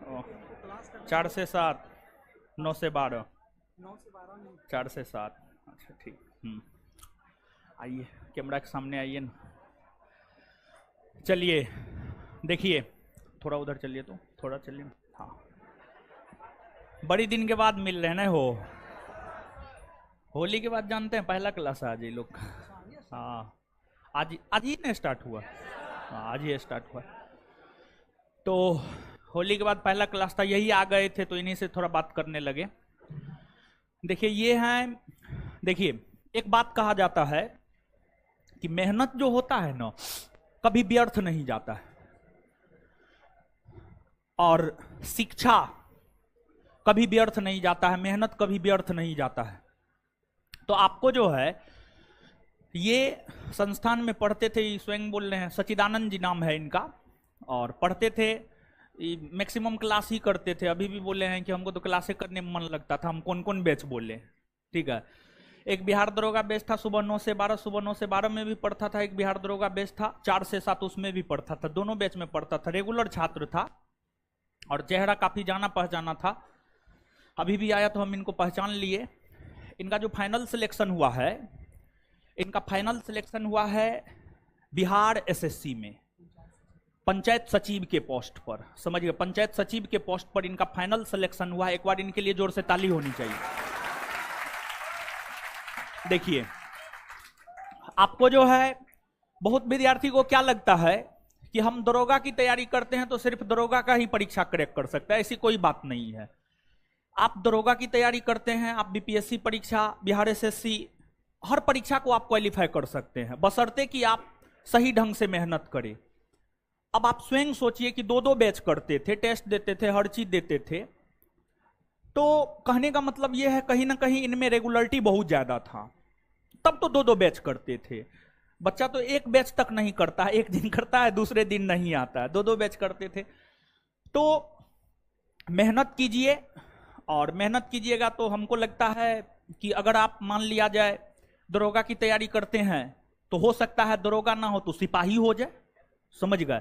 ओ, 4 से 7, 9 से 12, 4 से 7। अच्छा ठीक। आइए कैमरा के सामने आइए ना। चलिए देखिए, थोड़ा उधर चलिए, तो थोड़ा चलिए। हाँ, बड़ी दिन के बाद मिल रहे हैं ना। होली के बाद जानते हैं पहला क्लास आज ये लोग। हाँ, आज आज ही ना स्टार्ट हुआ। हाँ, आज ही स्टार्ट हुआ। तो होली के बाद पहला क्लास था, यही आ गए थे तो इन्हीं से थोड़ा बात करने लगे। देखिए ये है, देखिए एक बात कहा जाता है कि मेहनत जो होता है ना कभी व्यर्थ नहीं जाता है, और शिक्षा कभी व्यर्थ नहीं जाता है, मेहनत कभी व्यर्थ नहीं जाता है। तो आपको जो है ये संस्थान में पढ़ते थे, स्वयं बोल रहे हैं, सचिदानंद जी नाम है इनका, और पढ़ते थे, मैक्सिमम क्लास ही करते थे। अभी भी बोले हैं कि हमको तो क्लासे करने में मन लगता था। हम कौन कौन बैच बोले, ठीक है। एक बिहार दरोगा बैच था सुबह 9 से 12, सुबह 9 से 12 में भी पढ़ता था। एक बिहार दरोगा बैच था 4 से 7, उसमें भी पढ़ता था। दोनों बैच में पढ़ता था, रेगुलर छात्र था और चेहरा काफी जाना पहचाना था। अभी भी आया तो हम इनको पहचान लिए। इनका जो फाइनल सिलेक्शन हुआ है, इनका फाइनल सिलेक्शन हुआ है बिहार एसएससी में, पंचायत सचिव के पोस्ट पर। समझिए, पंचायत सचिव के पोस्ट पर इनका फाइनल सिलेक्शन हुआ है। एक बार इनके लिए जोर से ताली होनी चाहिए। देखिए, आपको जो है, बहुत विद्यार्थी को क्या लगता है कि हम दरोगा की तैयारी करते हैं तो सिर्फ दरोगा का ही परीक्षा क्रैक कर सकता है। ऐसी कोई बात नहीं है। आप दरोगा की तैयारी करते हैं, आप बीपीएससी परीक्षा, बिहार एसएससी, हर परीक्षा को आप क्वालिफाई कर सकते हैं, बशर्ते कि आप सही ढंग से मेहनत करें। अब आप स्वयं सोचिए कि 2-2 बैच करते थे, टेस्ट देते थे, हर चीज देते थे, तो कहने का मतलब यह है कहीं ना कहीं इनमें रेगुलरिटी बहुत ज्यादा था। तब तो 2-2 बैच करते थे। बच्चा तो एक बैच तक नहीं करता है, एक दिन करता है, दूसरे दिन नहीं आता है। 2-2 बैच करते थे। तो मेहनत कीजिए, और मेहनत कीजिएगा तो हमको लगता है कि अगर आप मान लिया जाए दरोगा की तैयारी करते हैं तो हो सकता है दरोगा ना हो तो सिपाही हो जाए। समझ गए?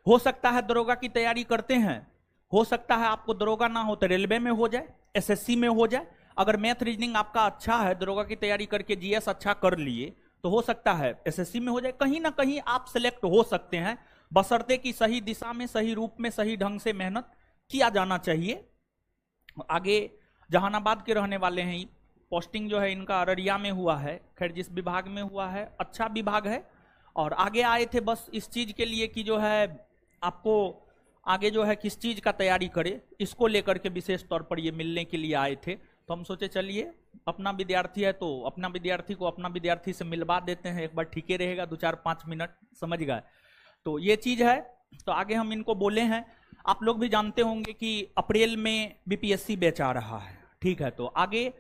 हो सकता है दरोगा की तैयारी करते हैं, हो सकता है आपको दरोगा ना हो तो रेलवे में हो जाए, एसएससी में हो जाए। अगर मैथ रीजनिंग आपका अच्छा है, दरोगा की तैयारी करके जीएस अच्छा कर लिए, तो हो सकता है एसएससी में हो जाए। कहीं ना कहीं आप सिलेक्ट हो सकते हैं, बशर्ते कि सही दिशा में, सही रूप में, सही ढंग से मेहनत किया जाना चाहिए। आगे जहानाबाद के रहने वाले हैं। पोस्टिंग जो है इनका अररिया में हुआ है। खैर, जिस विभाग में हुआ है अच्छा विभाग है, और आगे आए थे बस इस चीज के लिए कि जो है आपको आगे जो है किस चीज का तैयारी करे, इसको लेकर के विशेष तौर पर ये मिलने के लिए आए थे। तो हम सोचे चलिए अपना विद्यार्थी है तो अपना विद्यार्थी को अपना विद्यार्थी से मिलवा देते हैं, एक बार ठीके रहेगा 2-4-5 मिनट। समझ गए? तो ये चीज है। तो आगे हम इनको बोले हैं। आप लोग भी जानते होंगे कि अप्रैल में बीपीएससी बैच आ रहा है, ठीक है। तो आगे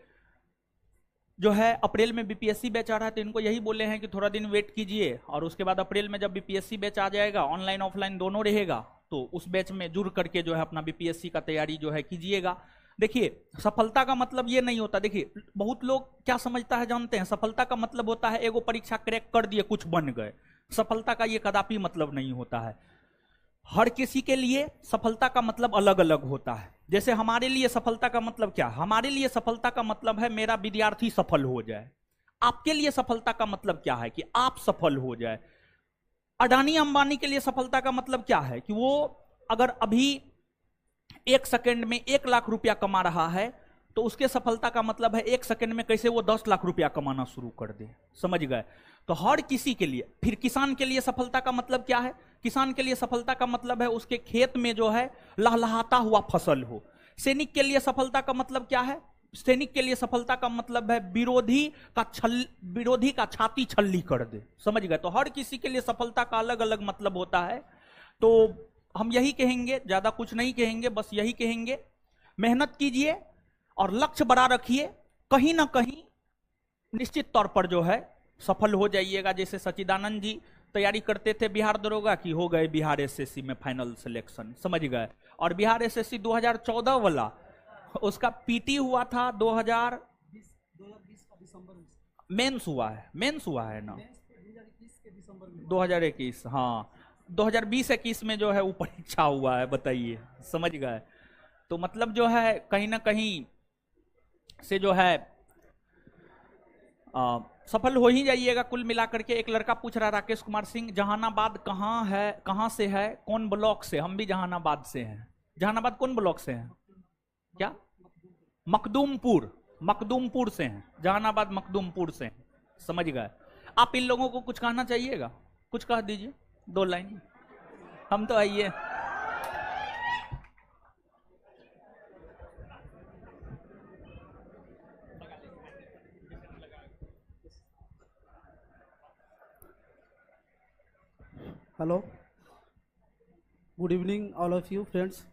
जो है अप्रैल में बीपीएससी बैच आ रहा है, तो इनको यही बोले हैं कि थोड़ा दिन वेट कीजिए, और उसके बाद अप्रैल में जब बीपीएससी बैच आ जाएगा, ऑनलाइन ऑफलाइन दोनों रहेगा, तो उस बैच में जुड़ करके जो है अपना बीपीएससी का तैयारी जो है कीजिएगा। देखिए, सफलता का मतलब ये नहीं होता। देखिए, बहुत लोग क्या समझता है जानते हैं, सफलता का मतलब होता है एगो परीक्षा क्रैक कर दिए, कुछ बन गए। सफलता का ये कदापि मतलब नहीं होता है। हर किसी के लिए सफलता का मतलब अलग अलग होता है। जैसे हमारे लिए सफलता का मतलब क्या? हमारे लिए सफलता का मतलब है मेरा विद्यार्थी सफल हो जाए। आपके लिए सफलता का मतलब क्या है? कि आप सफल हो जाए। अडानी अंबानी के लिए सफलता का मतलब क्या है? कि वो अगर अभी 1 सेकंड में 1 लाख रुपया कमा रहा है, तो उसके सफलता का मतलब है 1 सेकंड में कैसे वो 10 लाख रुपया कमाना शुरू कर दे। समझ गए? तो हर किसी के लिए। फिर किसान के लिए सफलता का मतलब क्या है? किसान के लिए सफलता का मतलब है उसके खेत में जो है लहलहाता हुआ फसल हो। सैनिक के लिए सफलता का मतलब क्या है? सैनिक के लिए सफलता का मतलब है विरोधी का छाती छल्ली कर दे। समझ गए? तो हर किसी के लिए सफलता का अलग अलग मतलब होता है। तो हम यही कहेंगे, ज्यादा कुछ नहीं कहेंगे, बस यही कहेंगे, मेहनत कीजिए और लक्ष्य बड़ा रखिए। कहीं ना कहीं निश्चित तौर पर जो है सफल हो जाइएगा। जैसे सचिदानंद जी तैयारी करते थे बिहार दरोगा की, हो गए बिहार एसएससी में फाइनल सिलेक्शन। समझ गए? और बिहार एसएससी 2014 वाला, उसका पीटी हुआ था 2020 का दिसंबर में। मेंस हुआ है ना 2021, हाँ 2020-21 में जो है वो परीक्षा हुआ है, बताइए, समझ गए। तो मतलब जो है कहीं ना कहीं से जो है सफल हो ही जाइएगा कुल मिलाकर के। एक लड़का पूछ रहा है, राकेश कुमार सिंह, जहानाबाद कहाँ है, कहाँ से है, कौन ब्लॉक से? हम भी जहानाबाद से हैं। जहानाबाद कौन ब्लॉक से हैं? क्या? मखदूमपुर, मखदूमपुर से हैं। जहानाबाद मखदूमपुर से हैं, समझ गए। आप इन लोगों को कुछ कहना चाहिएगा? कुछ कह दीजिए, 2 लाइन। हम तो आइए। Hello, good evening all of you friends.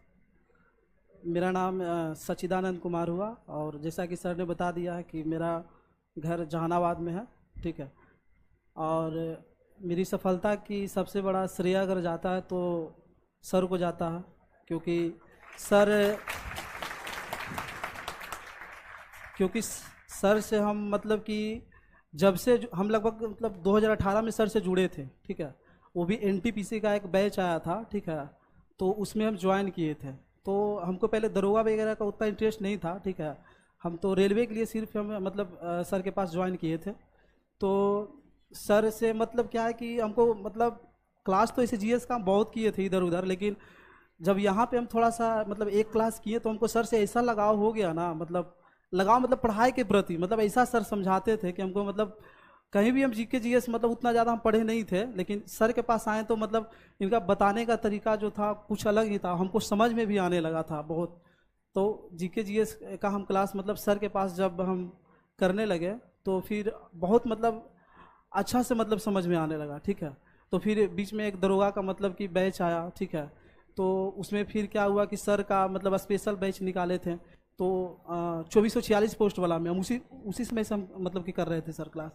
मेरा नाम सच्चिदानंद कुमार हुआ, और जैसा कि सर ने बता दिया है कि मेरा घर जहानाबाद में है, ठीक है। और मेरी सफलता की सबसे बड़ा श्रेय अगर जाता है तो सर को जाता है, क्योंकि सर से हम मतलब कि जब से हम लगभग मतलब 2018 में सर से जुड़े थे, ठीक है। वो भी एनटीपीसी का एक बैच आया था, ठीक है, तो उसमें हम ज्वाइन किए थे। तो हमको पहले दरोगा वगैरह का उतना इंटरेस्ट नहीं था, ठीक है। हम तो रेलवे के लिए सिर्फ हम मतलब सर के पास ज्वाइन किए थे। तो सर से मतलब क्या है कि हमको मतलब क्लास तो ऐसे जीएस का हम बहुत किए थे इधर उधर, लेकिन जब यहाँ पे हम थोड़ा सा मतलब एक क्लास किए तो हमको सर से ऐसा लगाव हो गया ना, मतलब लगाव मतलब पढ़ाई के प्रति, मतलब ऐसा सर समझाते थे कि हमको मतलब कहीं भी हम जीके जीएस मतलब उतना ज़्यादा हम पढ़े नहीं थे, लेकिन सर के पास आए तो मतलब इनका बताने का तरीका जो था कुछ अलग ही था, हमको समझ में भी आने लगा था बहुत। तो जीके जीएस का हम क्लास मतलब सर के पास जब हम करने लगे तो फिर बहुत मतलब अच्छा से मतलब समझ में आने लगा, ठीक है। तो फिर बीच में एक दरोगा का मतलब कि बैच आया, ठीक है। तो उसमें फिर क्या हुआ कि सर का मतलब स्पेशल बैच निकाले थे, तो 2446 पोस्ट वाला में हम उसी समय से हम मतलब कि कर रहे थे सर क्लास।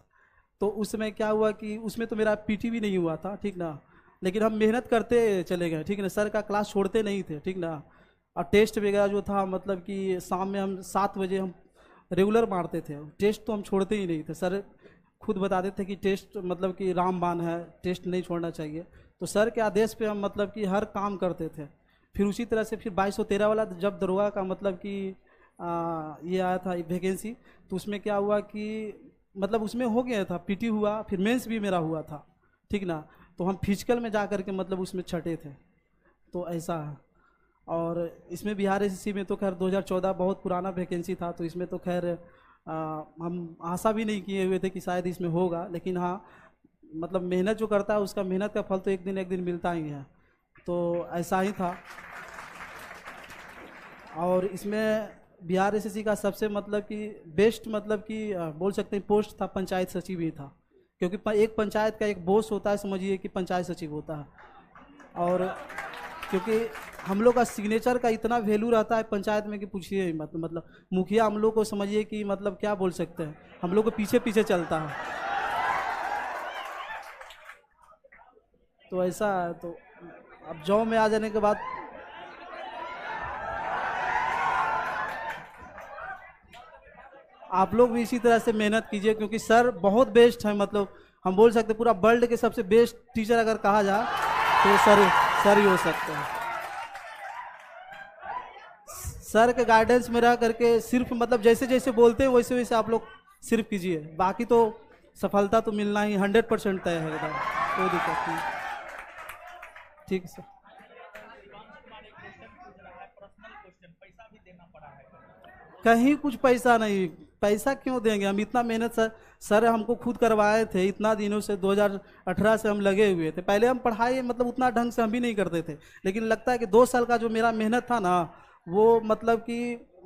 तो उस समय क्या हुआ कि उसमें तो मेरा पीटी भी नहीं हुआ था, ठीक ना, लेकिन हम मेहनत करते चले गए, ठीक ना। सर का क्लास छोड़ते नहीं थे, ठीक ना। और टेस्ट वगैरह जो था मतलब कि शाम में हम 7 बजे हम रेगुलर मारते थे, टेस्ट तो हम छोड़ते ही नहीं थे। सर खुद बताते थे कि टेस्ट मतलब कि रामबाण है, टेस्ट नहीं छोड़ना चाहिए। तो सर के आदेश पे हम मतलब कि हर काम करते थे। फिर उसी तरह से फिर 2213 वाला जब दरोगा का मतलब कि ये आया था वैकेंसी, तो उसमें क्या हुआ कि मतलब उसमें हो गया था, पीटी हुआ, फिर मेंस भी मेरा हुआ था, ठीक ना। तो हम फिजिकल में जा करके मतलब उसमें छटे थे, तो ऐसा है। और इसमें बिहार एसएससी में तो खैर 2014 बहुत पुराना वैकेंसी था, तो इसमें तो खैर हम आशा भी नहीं किए हुए थे कि शायद इसमें होगा, लेकिन हाँ मतलब मेहनत जो करता है उसका मेहनत का फल तो एक दिन मिलता ही है, तो ऐसा ही था। और इसमें बिहार एसएससी का सबसे मतलब कि बेस्ट मतलब कि बोल सकते हैं पोस्ट था, पंचायत सचिव ही था, क्योंकि एक पंचायत का एक बॉस होता है, समझिए कि पंचायत सचिव होता है। और क्योंकि हम लोग का सिग्नेचर का इतना वैल्यू रहता है पंचायत में कि पूछिए मतलब मुखिया हम लोग को समझिए कि मतलब क्या बोल सकते हैं, हम लोग को पीछे पीछे चलता है, तो ऐसा है। तो अब जॉब में आ जाने के बाद आप लोग भी इसी तरह से मेहनत कीजिए, क्योंकि सर बहुत बेस्ट है, मतलब हम बोल सकते हैं पूरा वर्ल्ड के सबसे बेस्ट टीचर अगर कहा जाए तो सर ही हो सकते हैं। सर के गाइडेंस में रह करके सिर्फ मतलब जैसे जैसे बोलते हैं वैसे वैसे आप लोग सिर्फ कीजिए, बाकी तो सफलता तो मिलना ही 100% तय है, कोई दिक्कत नहीं। ठीक है सर। कहीं कुछ पैसा नहीं, पैसा क्यों देंगे, हम इतना मेहनत सर हमको खुद करवाए थे, इतना दिनों से 2018 से हम लगे हुए थे। पहले हम पढ़ाई मतलब उतना ढंग से हम भी नहीं करते थे, लेकिन लगता है कि 2 साल का जो मेरा मेहनत था ना, वो मतलब कि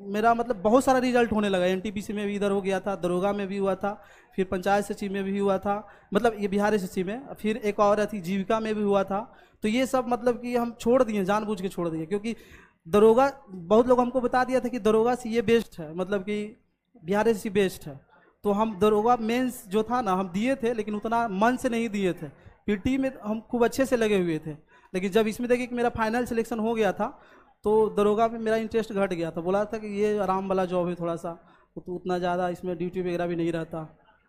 मेरा मतलब बहुत सारा रिजल्ट होने लगा। एनटीपीसी में भी इधर हो गया था, दरोगा में भी हुआ था, फिर पंचायत सचिव में भी हुआ था, मतलब ये बिहार एसएससी में, फिर एक और थी जीविका में भी हुआ था। तो ये सब मतलब कि हम छोड़ दिए, जानबूझ के छोड़ दिए, क्योंकि दरोगा बहुत लोग हमको बता दिया था कि दरोगा से ये बेस्ट है, मतलब कि बिहार एसएससी बेस्ट है। तो हम दरोगा मेंस जो था ना हम दिए थे, लेकिन उतना मन से नहीं दिए थे। पीटी में हम खूब अच्छे से लगे हुए थे, लेकिन जब इसमें देखिए कि मेरा फाइनल सिलेक्शन हो गया था, तो दरोगा में मेरा इंटरेस्ट घट गया था। बोला था कि ये आराम वाला जॉब है थोड़ा सा, तो उतना ज़्यादा इसमें ड्यूटी वगैरह भी नहीं रहता,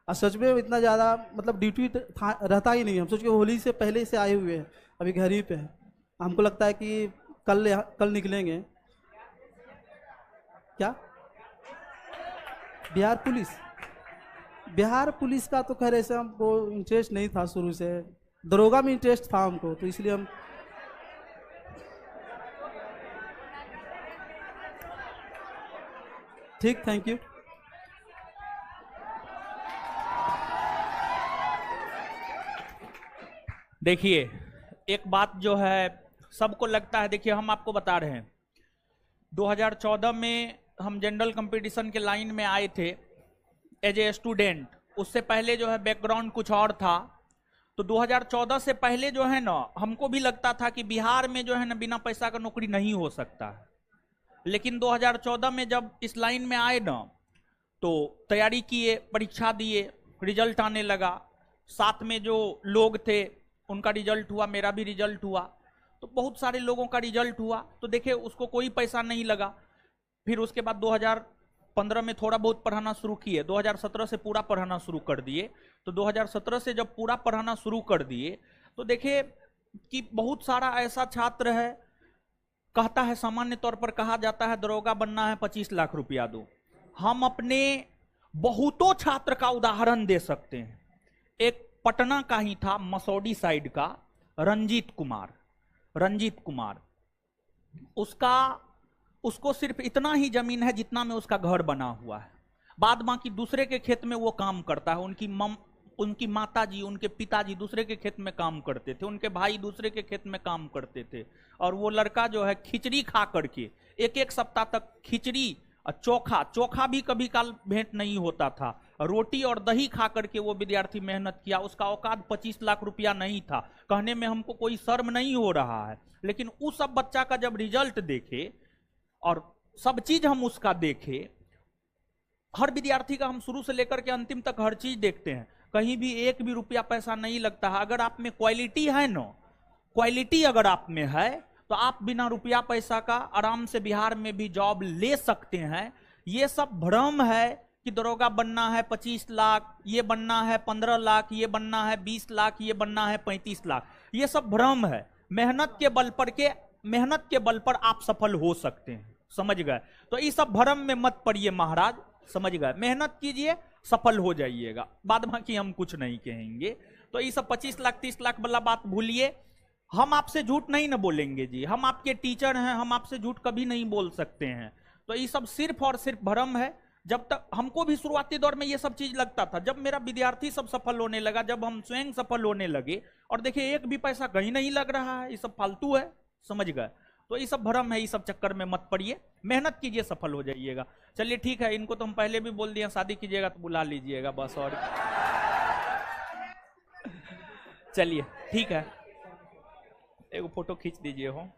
और सच में इतना ज़्यादा मतलब ड्यूटी रहता ही नहीं। हम सोच के होली से पहले से आए हुए हैं, अभी घर ही पे है। हमको लगता है कि कल निकलेंगे। क्या बिहार पुलिस का तो खैर ऐसे हमको इंटरेस्ट नहीं था शुरू से, दरोगा में इंटरेस्ट था हमको, तो इसलिए हम ठीक। Thank you. देखिए एक बात जो है सबको लगता है, देखिए हम आपको बता रहे हैं 2014 में हम जनरल कंपटीशन के लाइन में आए थे एज ए स्टूडेंट। उससे पहले जो है बैकग्राउंड कुछ और था। तो 2014 से पहले जो है ना हमको भी लगता था कि बिहार में जो है ना बिना पैसा का नौकरी नहीं हो सकता है। लेकिन 2014 में जब इस लाइन में आए ना तो तैयारी किए, परीक्षा दिए, रिजल्ट आने लगा। साथ में जो लोग थे उनका रिजल्ट हुआ, मेरा भी रिजल्ट हुआ, तो बहुत सारे लोगों का रिजल्ट हुआ। तो देखिए उसको कोई पैसा नहीं लगा। फिर उसके बाद 2015 में थोड़ा बहुत पढ़ाना शुरू किए, 2017 से पूरा पढ़ाना शुरू कर दिए। तो 2017 से जब पूरा पढ़ाना शुरू कर दिए तो देखिए कि बहुत सारा ऐसा छात्र है, कहता है, सामान्य तौर पर कहा जाता है दरोगा बनना है 25 लाख रुपया दो। हम अपने बहुतों छात्र का उदाहरण दे सकते हैं। एक पटना का ही था, मसौडी साइड का रंजीत कुमार, उसको सिर्फ इतना ही जमीन है जितना में उसका घर बना हुआ है। बाद बाकी दूसरे के खेत में वो काम करता है। उनकी माताजी, उनके पिताजी दूसरे के खेत में काम करते थे, उनके भाई दूसरे के खेत में काम करते थे। और वो लड़का जो है खिचड़ी खा करके एक सप्ताह तक खिचड़ी चोखा भी कभी काल भेंट नहीं होता था, रोटी और दही खा करके वो विद्यार्थी मेहनत किया। उसका औकात 25 लाख रुपया नहीं था। कहने में हमको कोई शर्म नहीं हो रहा है, लेकिन उस सब बच्चा का जब रिजल्ट देखे और सब चीज हम उसका देखे, हर विद्यार्थी का हम शुरू से लेकर के अंतिम तक हर चीज देखते हैं, कहीं भी एक भी रुपया पैसा नहीं लगता है। अगर आप में क्वालिटी है ना, क्वालिटी अगर आप में है तो आप बिना रुपया पैसा का आराम से बिहार में भी जॉब ले सकते हैं। ये सब भ्रम है कि दरोगा बनना है 25 लाख, ये बनना है 15 लाख, ये बनना है 20 लाख, ये बनना है 35 लाख, ये सब भ्रम है। मेहनत के बल पर आप सफल हो सकते हैं, समझ गए? तो इस सब भ्रम में मत पड़िए महाराज, समझ गए? मेहनत कीजिए, सफल हो जाइएगा। बाद बाकी हम कुछ नहीं कहेंगे। तो ये सब 25 लाख 30 लाख वाला बात भूलिए। हम आपसे झूठ नहीं ना बोलेंगे जी, हम आपके टीचर हैं, हम आपसे झूठ कभी नहीं बोल सकते हैं। तो ये सब सिर्फ और सिर्फ भ्रम है। जब तक हमको भी शुरुआती दौर में ये सब चीज लगता था, जब मेरा विद्यार्थी सब सफल होने लगा, जब हम स्वयं सफल होने लगे और देखिए एक भी पैसा कहीं नहीं लग रहा है, ये सब फालतू है, समझ गए? तो ये सब भ्रम है, ये सब चक्कर में मत पड़िए, मेहनत कीजिए, सफल हो जाइएगा। चलिए ठीक है, इनको तो हम पहले भी बोल दिए, शादी कीजिएगा तो बुला लीजिएगा बस। और चलिए ठीक है, एक फोटो खींच दीजिए हो।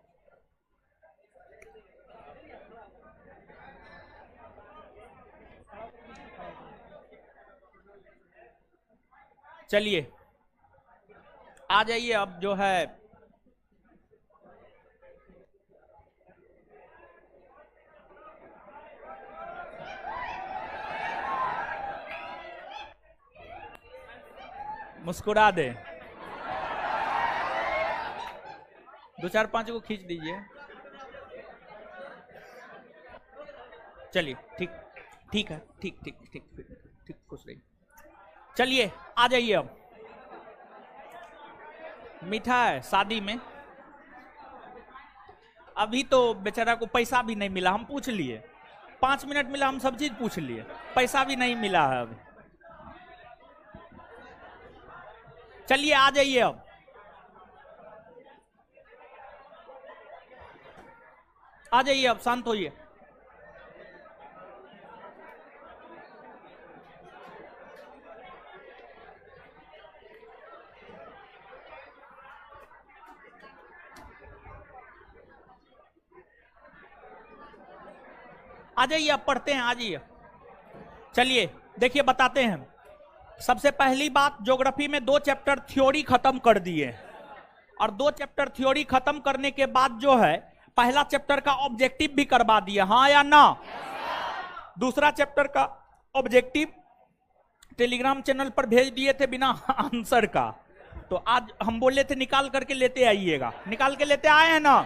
चलिए आ जाइए। अब जो है मुस्कुरा दे, 2-4-5 को खींच दीजिए। चलिए ठीक है, ठीक खुश रहिए। चलिए आ जाइए। अब मीठा है शादी में, अभी तो बेचारा को पैसा भी नहीं मिला, हम पूछ लिए, 5 मिनट मिला, हम सब चीज पूछ लिए, पैसा भी नहीं मिला है अभी। चलिए आ जाइए। अब आ जाइए, अब शांत होइए। आ जाइए, अब पढ़ते हैं, आ जाइए। चलिए देखिए बताते हैं। सबसे पहली बात, ज्योग्राफी में 2 चैप्टर थ्योरी खत्म कर दिए, और 2 चैप्टर थ्योरी खत्म करने के बाद जो है पहला चैप्टर का ऑब्जेक्टिव भी करवा दिया, हाँ या ना? दूसरा चैप्टर का ऑब्जेक्टिव टेलीग्राम चैनल पर भेज दिए थे बिना आंसर का। तो आज हम बोले थे निकाल करके लेते आइएगा, निकाल के लेते आए हैं ना।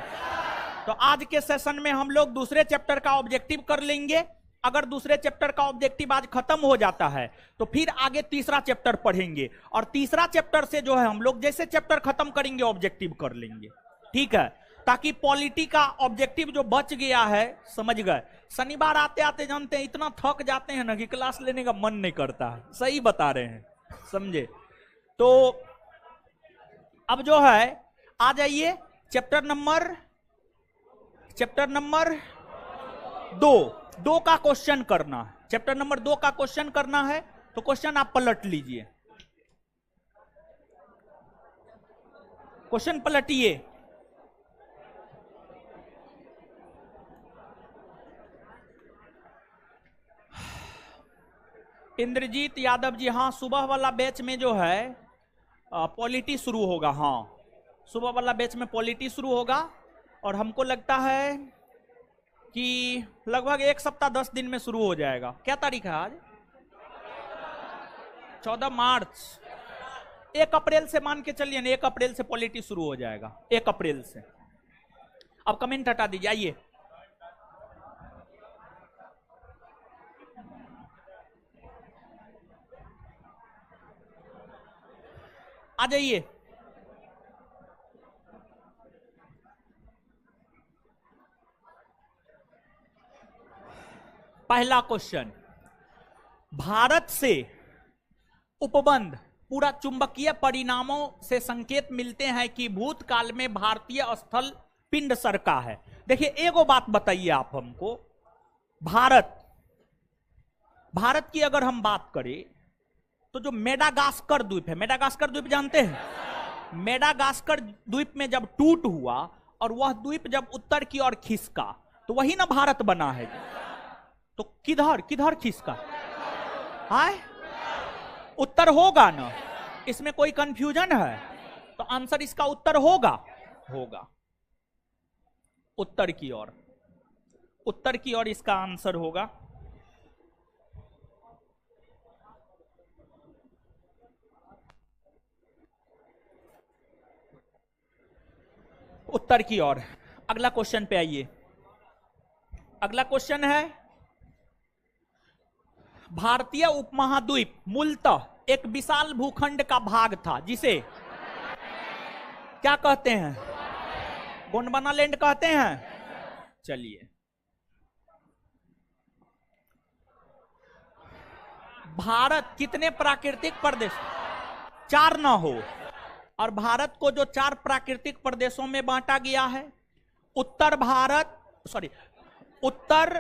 तो आज के सेशन में हम लोग दूसरे चैप्टर का ऑब्जेक्टिव कर लेंगे। अगर दूसरे चैप्टर का ऑब्जेक्टिव आज खत्म हो जाता है तो फिर आगे तीसरा चैप्टर पढ़ेंगे, और तीसरा चैप्टर से जो है हम लोग जैसे चैप्टर खत्म करेंगे ऑब्जेक्टिव कर लेंगे, ठीक है। ताकि पॉलिटी का ऑब्जेक्टिव जो बच गया है, समझ गए। शनिवार आते आते जानते हैं इतना थक जाते हैं ना कि क्लास लेने का मन नहीं करता है, सही बता रहे हैं, समझे। तो अब जो है आ जाइए चैप्टर नंबर 2 का क्वेश्चन करना है। चैप्टर नंबर 2 का क्वेश्चन करना है, तो क्वेश्चन आप पलट लीजिए, क्वेश्चन पलटिए। इंद्रजीत यादव जी, हाँ सुबह वाला बैच में जो है पॉलिटी शुरू होगा। हाँ सुबह वाला बैच में पॉलिटी शुरू होगा, और हमको लगता है कि लगभग 1 सप्ताह 10 दिन में शुरू हो जाएगा। क्या तारीख है आज? 14 मार्च। 1 अप्रैल से मान के चलिए ना, 1 अप्रैल से पॉलिटी शुरू हो जाएगा, 1 अप्रैल से। अब कमेंट हटा दीजिए, आइए। आ जाइए। पहला क्वेश्चन, भारत से उपबंध पूरा चुंबकीय परिणामों से संकेत मिलते हैं कि भूतकाल में भारतीय स्थल पिंड सरका है। देखिए एगो बात बताइए आप हमको, भारत की अगर हम बात करें तो जो मेडागास्कर द्वीप है, मेडागास्कर द्वीप जानते हैं? मेडागास्कर द्वीप में जब टूट हुआ और वह द्वीप जब उत्तर की ओर खिसका तो वही ना भारत बना है। तो किधर खिसका? हाय उत्तर होगा ना, इसमें कोई कंफ्यूजन है? तो आंसर इसका उत्तर होगा उत्तर की ओर इसका आंसर होगा। उत्तर की ओर। अगला क्वेश्चन पे आइए। अगला क्वेश्चन है, भारतीय उपमहाद्वीप मूलतः एक विशाल भूखंड का भाग था जिसे क्या कहते हैं? गोंडवाना लैंड कहते हैं। चलिए, भारत कितने प्राकृतिक प्रदेश? 4 ना हो, और भारत को जो 4 प्राकृतिक प्रदेशों में बांटा गया है, उत्तर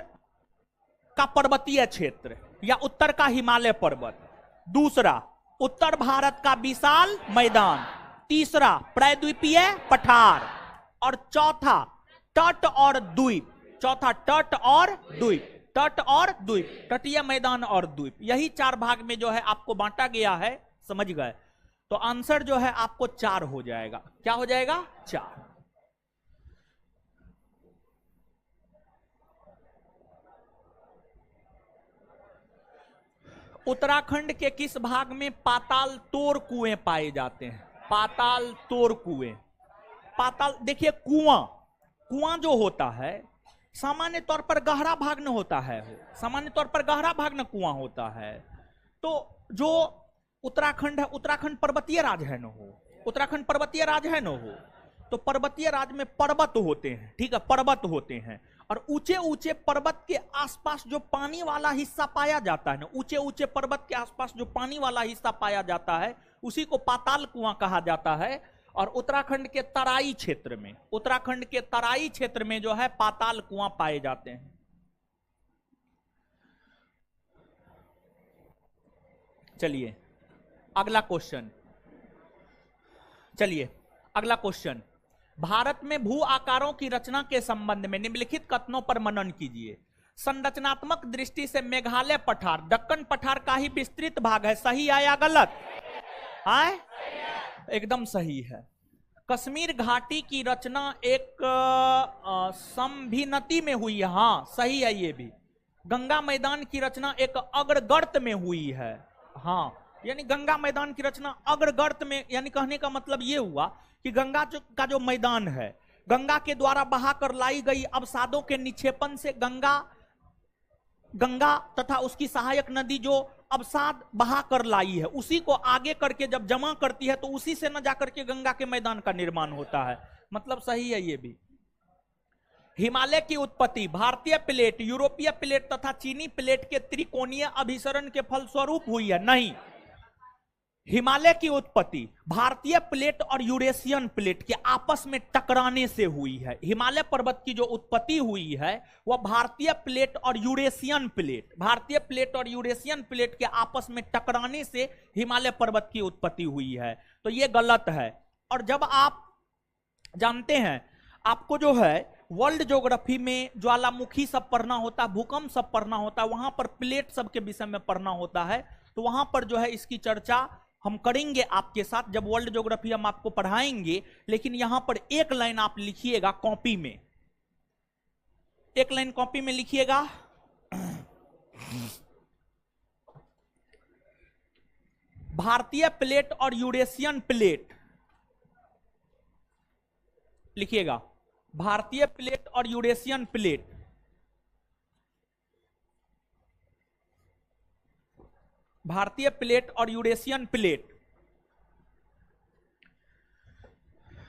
का पर्वतीय क्षेत्र या उत्तर का हिमालय पर्वत, दूसरा उत्तर भारत का विशाल मैदान, तीसरा प्रायद्वीपीय पठार, और चौथा तट और द्वीप। तटीय मैदान और द्वीप, यही 4 भाग में जो है आपको बांटा गया है, समझ गए। तो आंसर जो है आपको 4 हो जाएगा। क्या हो जाएगा? 4। उत्तराखंड के किस भाग में पाताल तोर कुएं पाए जाते हैं? पाताल तोर कुएं। देखिए कुआं जो होता है सामान्य तौर पर गहरा भाग न होता है, सामान्य तौर पर गहरा भाग न कुआं होता है। तो जो उत्तराखंड है, उत्तराखंड पर्वतीय राज है न हो, उत्तराखंड पर्वतीय राज है न हो, तो पर्वतीय राज में पर्वत होते हैं, ठीक है, पर्वत होते हैं। और ऊंचे ऊंचे पर्वत के आसपास जो पानी वाला हिस्सा पाया जाता है ना, ऊंचे ऊंचे पर्वत के आसपास जो पानी वाला हिस्सा पाया जाता है उसी को पाताल कुआं कहा जाता है। और उत्तराखंड के तराई क्षेत्र में जो है पाताल कुआं पाए जाते हैं। चलिए अगला क्वेश्चन, भारत में भू आकारों की रचना के संबंध में निम्नलिखित कथनों पर मनन कीजिए। संरचनात्मक दृष्टि से मेघालय पठार दक्कन पठार का ही विस्तृत भाग है, सही है या गलत? है एकदम सही है। कश्मीर घाटी की रचना एक संभिनति में हुई है, हाँ सही है ये भी। गंगा मैदान की रचना एक अग्रगर्त में हुई है, हाँ यानी गंगा मैदान की रचना अग्रगर्त में, यानी कहने का मतलब यह हुआ कि गंगा का जो मैदान है, गंगा के द्वारा बहाकर लाई गई अवसादों के निक्षेपण से गंगा तथा उसकी सहायक नदी जो अवसाद बहा कर लाई है, उसी को आगे करके जब जमा करती है तो उसी से न जाकर के गंगा के मैदान का निर्माण होता है। मतलब सही है ये भी। हिमालय की उत्पत्ति भारतीय प्लेट, यूरोपीय प्लेट तथा चीनी प्लेट के त्रिकोणीय अभिसरण के फलस्वरूप हुई है। नहीं, हिमालय की उत्पत्ति भारतीय प्लेट और यूरेशियन प्लेट के आपस में टकराने से हुई है। हिमालय पर्वत की जो उत्पत्ति हुई है वह भारतीय प्लेट और यूरेशियन प्लेट, भारतीय प्लेट और यूरेशियन प्लेट के आपस में टकराने से हिमालय पर्वत की उत्पत्ति हुई है। तो यह गलत है। और जब आप जानते हैं, आपको जो है वर्ल्ड ज्योग्राफी में ज्वालामुखी सब पढ़ना होता है, भूकंप सब पढ़ना होता है, वहां पर प्लेट सब के विषय में पढ़ना होता है। तो वहां पर जो है इसकी चर्चा हम करेंगे आपके साथ जब वर्ल्ड ज्योग्राफी हम आपको पढ़ाएंगे। लेकिन यहां पर एक लाइन आप लिखिएगा कॉपी में, एक लाइन कॉपी में लिखिएगा। भारतीय प्लेट और यूरेशियन प्लेट लिखिएगा, भारतीय प्लेट और यूरेशियन प्लेट। भारतीय प्लेट और यूरेशियन प्लेट,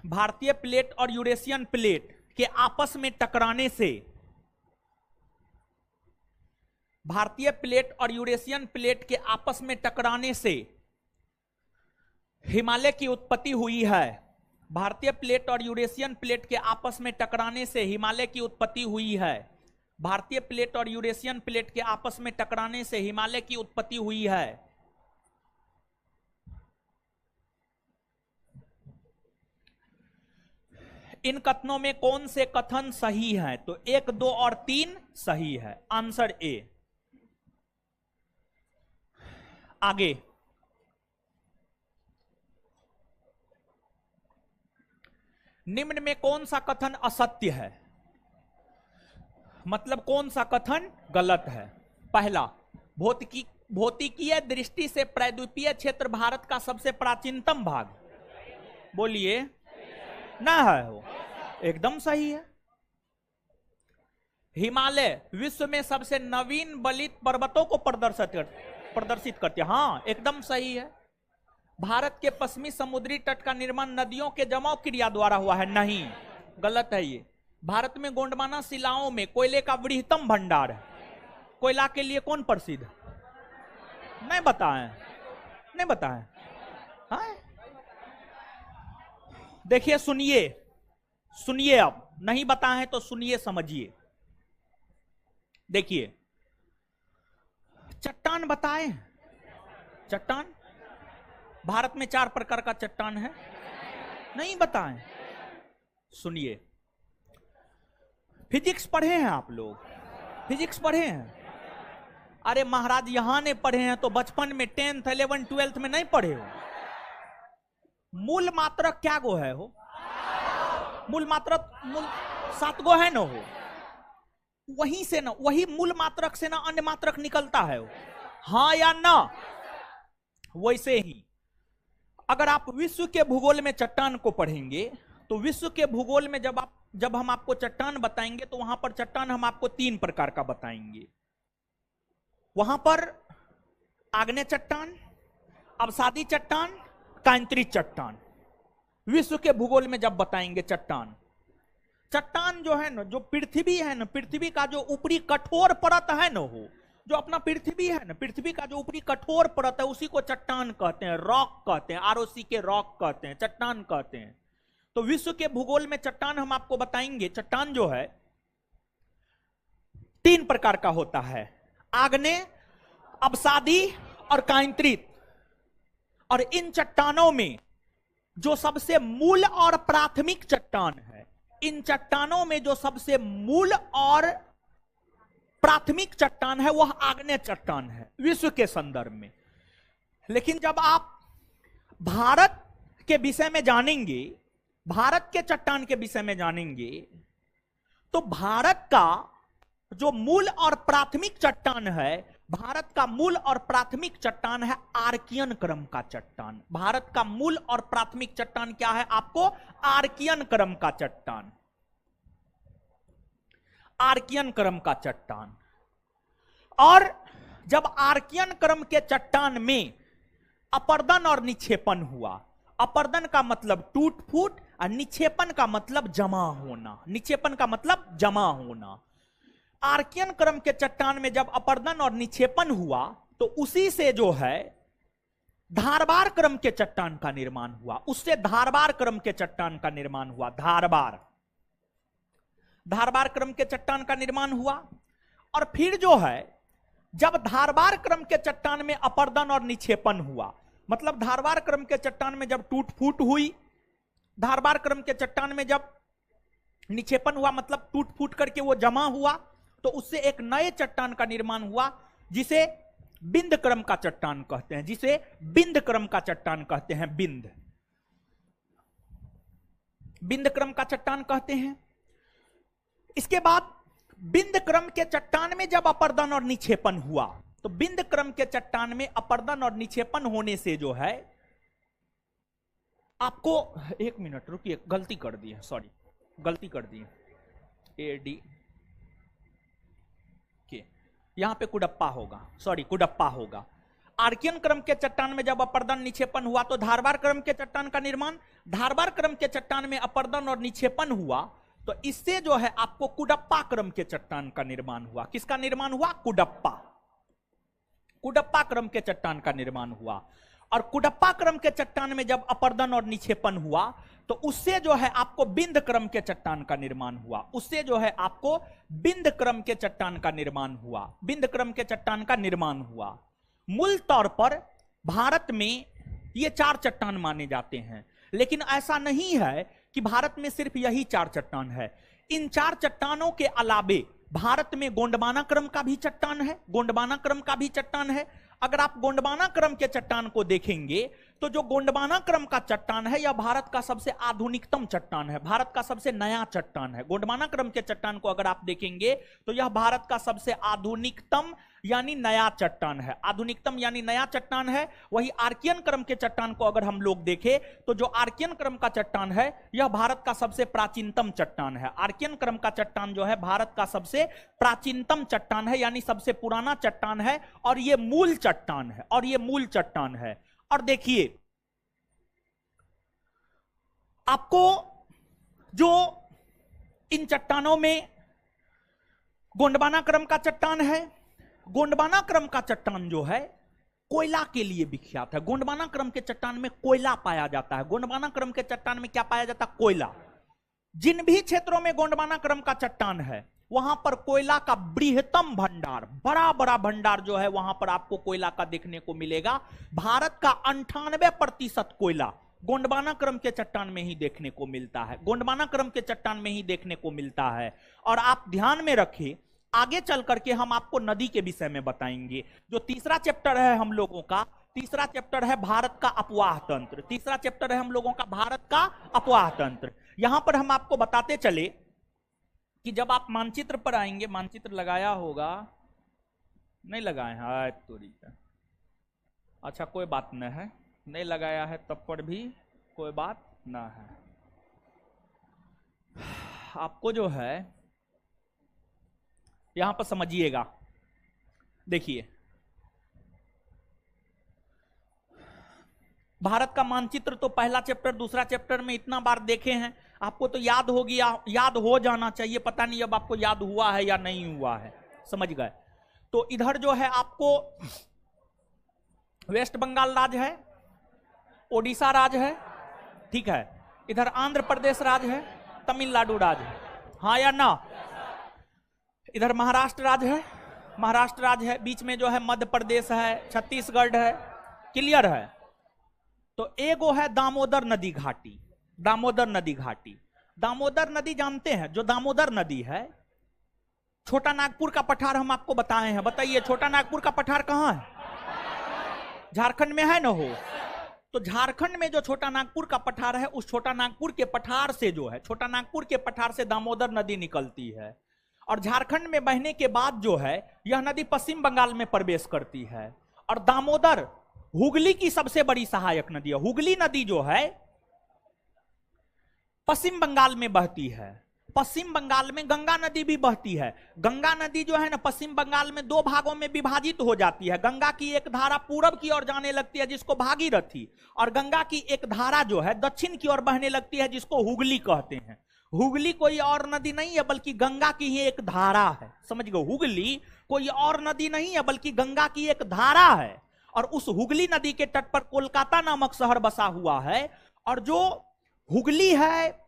भारतीय प्लेट और यूरेशियन प्लेट के आपस में टकराने से, भारतीय प्लेट और यूरेशियन प्लेट के आपस में टकराने से हिमालय की उत्पत्ति हुई है। भारतीय प्लेट और यूरेशियन प्लेट के आपस में टकराने से हिमालय की उत्पत्ति हुई है। भारतीय प्लेट और यूरेशियन प्लेट के आपस में टकराने से हिमालय की उत्पत्ति हुई है। इन कथनों में कौन से कथन सही हैं? तो 1, 2 और 3 सही है। Answer A. आगे, निम्न में कौन सा कथन असत्य है? मतलब कौन सा कथन गलत है? पहला, भौतिकीय दृष्टि से प्रायद्वीपीय क्षेत्र भारत का सबसे प्राचीनतम भाग। बोलिए, ना है वो, एकदम सही है। हिमालय विश्व में सबसे नवीन बलित पर्वतों को प्रदर्शित करते हैं। हाँ, एकदम सही है। भारत के पश्चिमी समुद्री तट का निर्माण नदियों के जमाव क्रिया द्वारा हुआ है। नहीं, गलत है ये। भारत में गोंडवाना शिलाओं में कोयले का बृहत्तम भंडार है। कोयला के लिए कौन प्रसिद्ध है? नहीं बताएं, नहीं बताएं। हाँ? देखिए, सुनिए, सुनिए, अब नहीं बताएं तो सुनिए, समझिए। देखिए, चट्टान बताएं। चट्टान भारत में 4 प्रकार का चट्टान है। नहीं बताएं। सुनिए, फिजिक्स पढ़े हैं आप लोग? फिजिक्स पढ़े हैं? अरे महाराज, यहां ने पढ़े हैं तो बचपन में 10th 11th 12th में नहीं पढ़े हो? मूल मात्रक क्या गो है हो? मूल मात्रक 7 गो है ना हो? वहीं से ना, वही मूल मात्रक से ना अन्य मात्रक निकलता है हो। हाँ या ना? वैसे ही अगर आप विश्व के भूगोल में चट्टान को पढ़ेंगे तो विश्व के भूगोल में जब हम आपको चट्टान बताएंगे तो वहां पर चट्टान हम आपको 3 प्रकार का बताएंगे। वहां पर आग्नेय चट्टान, अवसादी चट्टान, कांतरित चट्टान। विश्व के भूगोल में जब बताएंगे चट्टान, चट्टान जो है ना, जो पृथ्वी है ना, पृथ्वी का जो ऊपरी कठोर परत है ना, हो जो अपना पृथ्वी है ना, पृथ्वी का जो ऊपरी कठोर परत है उसी को चट्टान कहते हैं, रॉक कहते हैं, आरओसी के रॉक कहते हैं, चट्टान कहते हैं। तो विश्व के भूगोल में चट्टान हम आपको बताएंगे। चट्टान जो है 3 प्रकार का होता है, आग्नेय, अवसादी और कांतरित। और इन चट्टानों में जो सबसे मूल और प्राथमिक चट्टान है, इन चट्टानों में जो सबसे मूल और प्राथमिक चट्टान है वह आग्नेय चट्टान है विश्व के संदर्भ में। लेकिन जब आप भारत के विषय में जानेंगे, भारत के चट्टान के विषय में जानेंगे, तो भारत का जो मूल और प्राथमिक चट्टान है भारत का मूल और प्राथमिक चट्टान है आर्कियन क्रम का चट्टान। भारत का मूल और प्राथमिक चट्टान क्या है? आपको आर्कियन क्रम का चट्टान, आर्कियन क्रम का चट्टान। और जब आर्कियन क्रम के चट्टान में अपर्दन और निक्षेपण हुआ, अपर्दन का मतलब टूट फूट और निक्षेपण का मतलब जमा होना, निक्षेपण का मतलब जमा होना। आर्कियन क्रम के चट्टान में जब अपर्दन और निक्षेपण हुआ तो उसी से जो है धारबार क्रम के चट्टान का निर्माण हुआ, उससे धारबार क्रम के चट्टान का निर्माण हुआ। धारबार, धारबार क्रम के चट्टान का निर्माण हुआ। और फिर जो है जब धारबार क्रम के चट्टान में अपर्दन और निक्षेपण हुआ, मतलब धारबार क्रम के चट्टान में जब टूट फूट हुई, धारबार क्रम के चट्टान में जब निक्षेपण हुआ मतलब टूट फूट करके वो जमा हुआ, तो उससे एक नए चट्टान का निर्माण हुआ जिसे बिंद क्रम का चट्टान कहते हैं, जिसे बिंद क्रम का चट्टान कहते हैं। बिंद, बिंद क्रम का चट्टान कहते हैं। इसके बाद बिंद क्रम के चट्टान में जब अपर्दन और निक्षेपण हुआ, तो बिंद क्रम के चट्टान में अपर्दन और निक्षेपण होने से जो है आपको, एक मिनट रुकिए, गलती कर दी है, सॉरी गलती कर दी है, AD के यहां पे कुडप्पा होगा, सॉरी कुडप्पा होगा। आर्कियन क्रम के चट्टान में जब अपर्दन निक्षेपण हुआ तो धारबार क्रम के चट्टान का निर्माण, धारबार क्रम के चट्टान में अपर्दन और निक्षेपण हुआ तो इससे जो है आपको कुडप्पा क्रम के चट्टान का निर्माण हुआ। किसका निर्माण हुआ? कुडप्पा, कुडप्पा क्रम के चट्टान का निर्माण हुआ। और कुडप्पा क्रम के चट्टान में जब अपर्दन और निक्षेपण हुआ तो उससे जो है आपको बिंद क्रम के चट्टान का निर्माण हुआ, उससे जो है आपको बिंद क्रम के चट्टान का निर्माण हुआ, बिंद क्रम के चट्टान का निर्माण हुआ। मूल तौर पर भारत में ये 4 चट्टान माने जाते हैं, लेकिन ऐसा नहीं है कि भारत में सिर्फ यही 4 चट्टान है। इन 4 चट्टानों के अलावे भारत में गोंडवाना क्रम का भी चट्टान है, गोंडवाना क्रम का भी चट्टान है। अगर आप गोंडवाना क्रम के चट्टान को देखेंगे तो जो गोंडवाना क्रम का चट्टान है यह भारत का सबसे आधुनिकतम चट्टान है, भारत का सबसे नया चट्टान है। गोंडवाना क्रम के चट्टान को अगर आप देखेंगे तो यह भारत का सबसे आधुनिकतम यानी नया चट्टान है, आधुनिकतम यानी नया चट्टान है। वही आर्कियन क्रम के चट्टान को अगर हम लोग देखें तो जो आर्कियन क्रम का चट्टान है यह भारत का सबसे प्राचीनतम चट्टान है। आर्कियन क्रम का चट्टान जो है भारत का सबसे प्राचीनतम चट्टान है, यानी सबसे पुराना चट्टान है, और यह मूल चट्टान है, और यह मूल चट्टान है। और देखिए आपको जो इन चट्टानों में गोंडवाना क्रम का चट्टान है, गोंडवाना क्रम का चट्टान जो है कोयला के लिए विख्यात है। गोंडवाना क्रम के चट्टान में कोयला पाया जाता है। गोंडवाना क्रम के चट्टान में क्या पाया जाता है? कोयला। जिन भी क्षेत्रों में गोंडवाना क्रम का चट्टान है वहां पर कोयला का बृहत्तम भंडार, बड़ा बड़ा भंडार जो है वहां पर आपको कोयला का देखने को मिलेगा। भारत का 98% कोयला गोंडवाना क्रम के चट्टान में ही देखने को मिलता है, गोंडवाना क्रम के चट्टान में ही देखने को मिलता है। और आप ध्यान में रखें, आगे चल करके हम आपको नदी के विषय में बताएंगे। जो तीसरा चैप्टर है हम लोगों का, तीसरा चैप्टर है भारत का अपवाह तंत्र। तीसरा चैप्टर है हम लोगों का भारत का अपवाह तंत्र। यहां पर हम आपको बताते चले कि जब आप मानचित्र पर आएंगे, मानचित्र लगाया होगा, नहीं लगाए हैं तोरी का, अच्छा कोई बात न है, नहीं लगाया है तब पर भी कोई बात ना है। आपको जो है यहां पर समझिएगा, देखिए भारत का मानचित्र तो पहला चैप्टर दूसरा चैप्टर में इतना बार देखे हैं, आपको तो याद हो गया, याद हो जाना चाहिए। पता नहीं अब आपको याद हुआ है या नहीं हुआ है, समझ गए। तो इधर जो है आपको वेस्ट बंगाल राज्य है, ओडिशा राज्य है, ठीक है, इधर आंध्र प्रदेश राज्य है, तमिलनाडु राज्य है, हाँ या ना, इधर महाराष्ट्र राज्य है, महाराष्ट्र राज्य है, बीच में जो है मध्य प्रदेश है, छत्तीसगढ़ है, क्लियर है। तो एगो है दामोदर नदी घाटी, दामोदर नदी घाटी। दामोदर नदी जानते हैं, जो दामोदर नदी है, छोटा नागपुर का पठार हम आपको बताए हैं, बताइए छोटा नागपुर का पठार कहां है? झारखंड में है ना हो। तो झारखंड में जो छोटा नागपुर का पठार है, उस छोटा नागपुर के पठार से जो है, छोटा नागपुर के पठार से दामोदर नदी निकलती है। और झारखंड में बहने के बाद जो है यह नदी पश्चिम बंगाल में प्रवेश करती है। और दामोदर हुगली की सबसे बड़ी सहायक नदी है। हुगली नदी जो है पश्चिम बंगाल में बहती है। पश्चिम बंगाल में गंगा नदी भी बहती है। गंगा नदी जो है ना पश्चिम बंगाल में दो भागों में विभाजित हो जाती है। गंगा की एक धारा पूरब की ओर जाने लगती है जिसको भागीरथी, और गंगा की एक धारा जो है दक्षिण की ओर बहने लगती है जिसको हुगली कहते हैं। हुगली कोई और नदी नहीं है बल्कि गंगा की ही एक धारा है। समझ गए, हुगली कोई और नदी नहीं है बल्कि गंगा की एक धारा है। और उस हुगली नदी के तट पर कोलकाता नामक शहर बसा हुआ है। और जो हुगली है,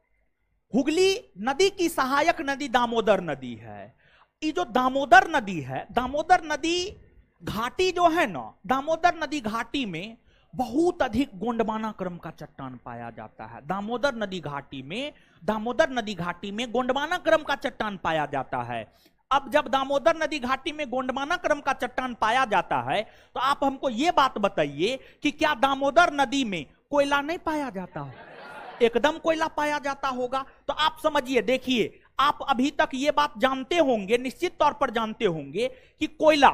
हुगली नदी की सहायक नदी दामोदर नदी है। ये जो दामोदर नदी है, दामोदर नदी घाटी जो है ना, दामोदर नदी घाटी में बहुत अधिक गोंडवाना क्रम का चट्टान पाया जाता है। दामोदर नदी घाटी में गोंडवाना क्रम का चट्टान पाया जाता है। अब जब दामोदर नदी घाटी में गोंडवाना क्रम का चट्टान पाया जाता है तो आप हमको यह बात बताइए कि क्या दामोदर नदी में कोयला नहीं पाया जाता हो? एकदम कोयला पाया जाता होगा। तो आप समझिए, देखिए, आप अभी तक ये बात जानते होंगे, निश्चित तौर पर जानते होंगे कि कोयला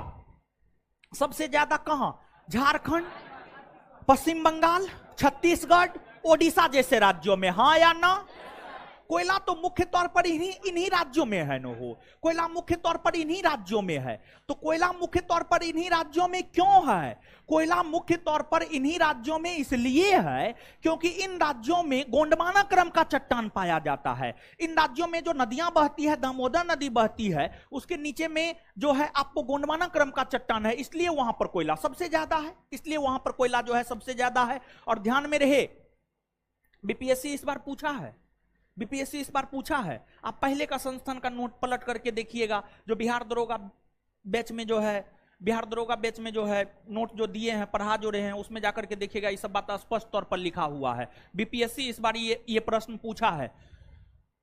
सबसे ज्यादा कहां? झारखंड, पश्चिम बंगाल, छत्तीसगढ़, ओडिशा जैसे राज्यों में, हाँ या ना? कोयला तो मुख्य तौर पर इन्हीं राज्यों में है। कोयला मुख्य तौर पर इन्हीं राज्यों में है। तो कोयला मुख्य तौर पर इन्हीं राज्यों में क्यों है? कोयला मुख्य तौर पर इन्हीं राज्यों में इसलिए है क्योंकि इन राज्यों में गोंडवाना क्रम का चट्टान पाया जाता है। इन राज्यों में जो नदियां बहती है, दामोदर नदी बहती है, उसके नीचे में जो है आपको गोंडवाना क्रम का चट्टान है, इसलिए वहां पर कोयला सबसे ज्यादा है। इसलिए वहां पर कोयला जो है सबसे ज्यादा है। और ध्यान में रहे, बीपीएससी इस बार पूछा है, बीपीएससी इस बार पूछा है। आप पहले का संस्थान का नोट पलट करके देखिएगा, जो बिहार दरोगा बैच में जो है, बिहार दरोगा बैच में जो है नोट जो दिए हैं, पढ़ा जो रहे हैं, उसमें जाकर के देखिएगा, ये सब बात स्पष्ट तौर पर लिखा हुआ है। बीपीएससी इस बार ये प्रश्न पूछा है,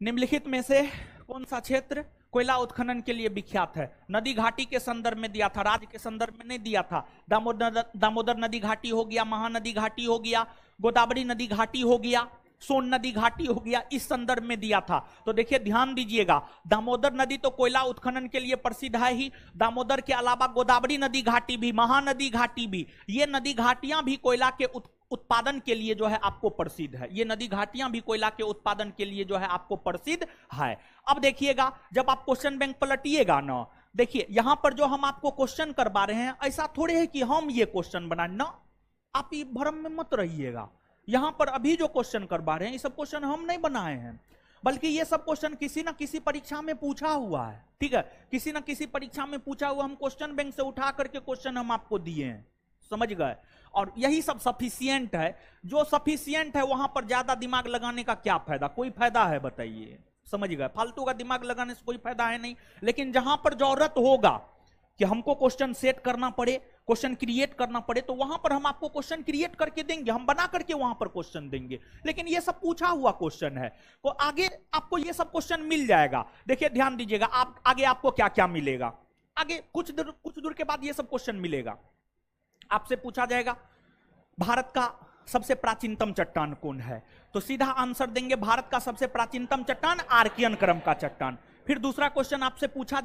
निम्नलिखित में से कौन सा क्षेत्र कोयला उत्खनन के लिए विख्यात है? नदी घाटी के संदर्भ में दिया था, राज्य के संदर्भ में नहीं दिया था। दामोदर नदी घाटी हो गया, महानदी घाटी हो गया, गोदावरी नदी घाटी हो गया, सोन नदी घाटी हो गया, इस संदर्भ में दिया था। तो देखिए, ध्यान दीजिएगा, दामोदर नदी तो कोयला उत्खनन के लिए प्रसिद्ध है ही। दामोदर के अलावा गोदावरी नदी घाटी भी, महानदी घाटी भी, ये नदी घाटियां भी कोयला के उत्पादन के लिए जो है आपको प्रसिद्ध है। ये नदी घाटियां भी कोयला के उत्पादन के लिए जो है आपको प्रसिद्ध है। अब देखिएगा, जब आप क्वेश्चन बैंक पलटिएगा ना, देखिए यहां पर जो हम आपको क्वेश्चन करवा रहे हैं, ऐसा थोड़े है कि हम ये क्वेश्चन बनाए ना, आप ये भ्रम में मत रहिएगा। यहां पर अभी जो क्वेश्चन करवा रहे हैं, ये सब क्वेश्चन हम नहीं बनाए हैं, बल्कि ये सब क्वेश्चन किसी ना किसी परीक्षा में पूछा हुआ है। ठीक है, किसी ना किसी परीक्षा में पूछा हुआ, हम क्वेश्चन बैंक से उठा करके क्वेश्चन हम आपको दिए हैं, समझ गए? और यही सब सफिशिएंट है। जो सफिशिएंट है वहां पर ज्यादा दिमाग लगाने का क्या फायदा? कोई फायदा है बताइए? समझ गए? फालतू का दिमाग लगाने से कोई फायदा है नहीं। लेकिन जहां पर जरूरत होगा कि हमको क्वेश्चन सेट करना पड़े, क्वेश्चन क्रिएट करना पड़े, तो वहां पर हम आपको क्वेश्चन क्रिएट करके देंगे, हम बना करके वहां पर क्वेश्चन देंगे। लेकिन ये सब पूछा हुआ क्वेश्चन है, तो आगे आपको ये सब क्वेश्चन मिल जाएगा। देखिए ध्यान दीजिएगा, आप आगे आपको क्या क्या मिलेगा। आगे कुछ दूर के बाद ये सब क्वेश्चन मिलेगा। आपसे पूछा जाएगा भारत का सबसे प्राचीनतम चट्टान कौन है, तो सीधा आंसर देंगे भारत का सबसे प्राचीनतम चट्टान आर्कियन क्रम का चट्टान। फिर दूसरा क्वेश्चन आपसे पूछा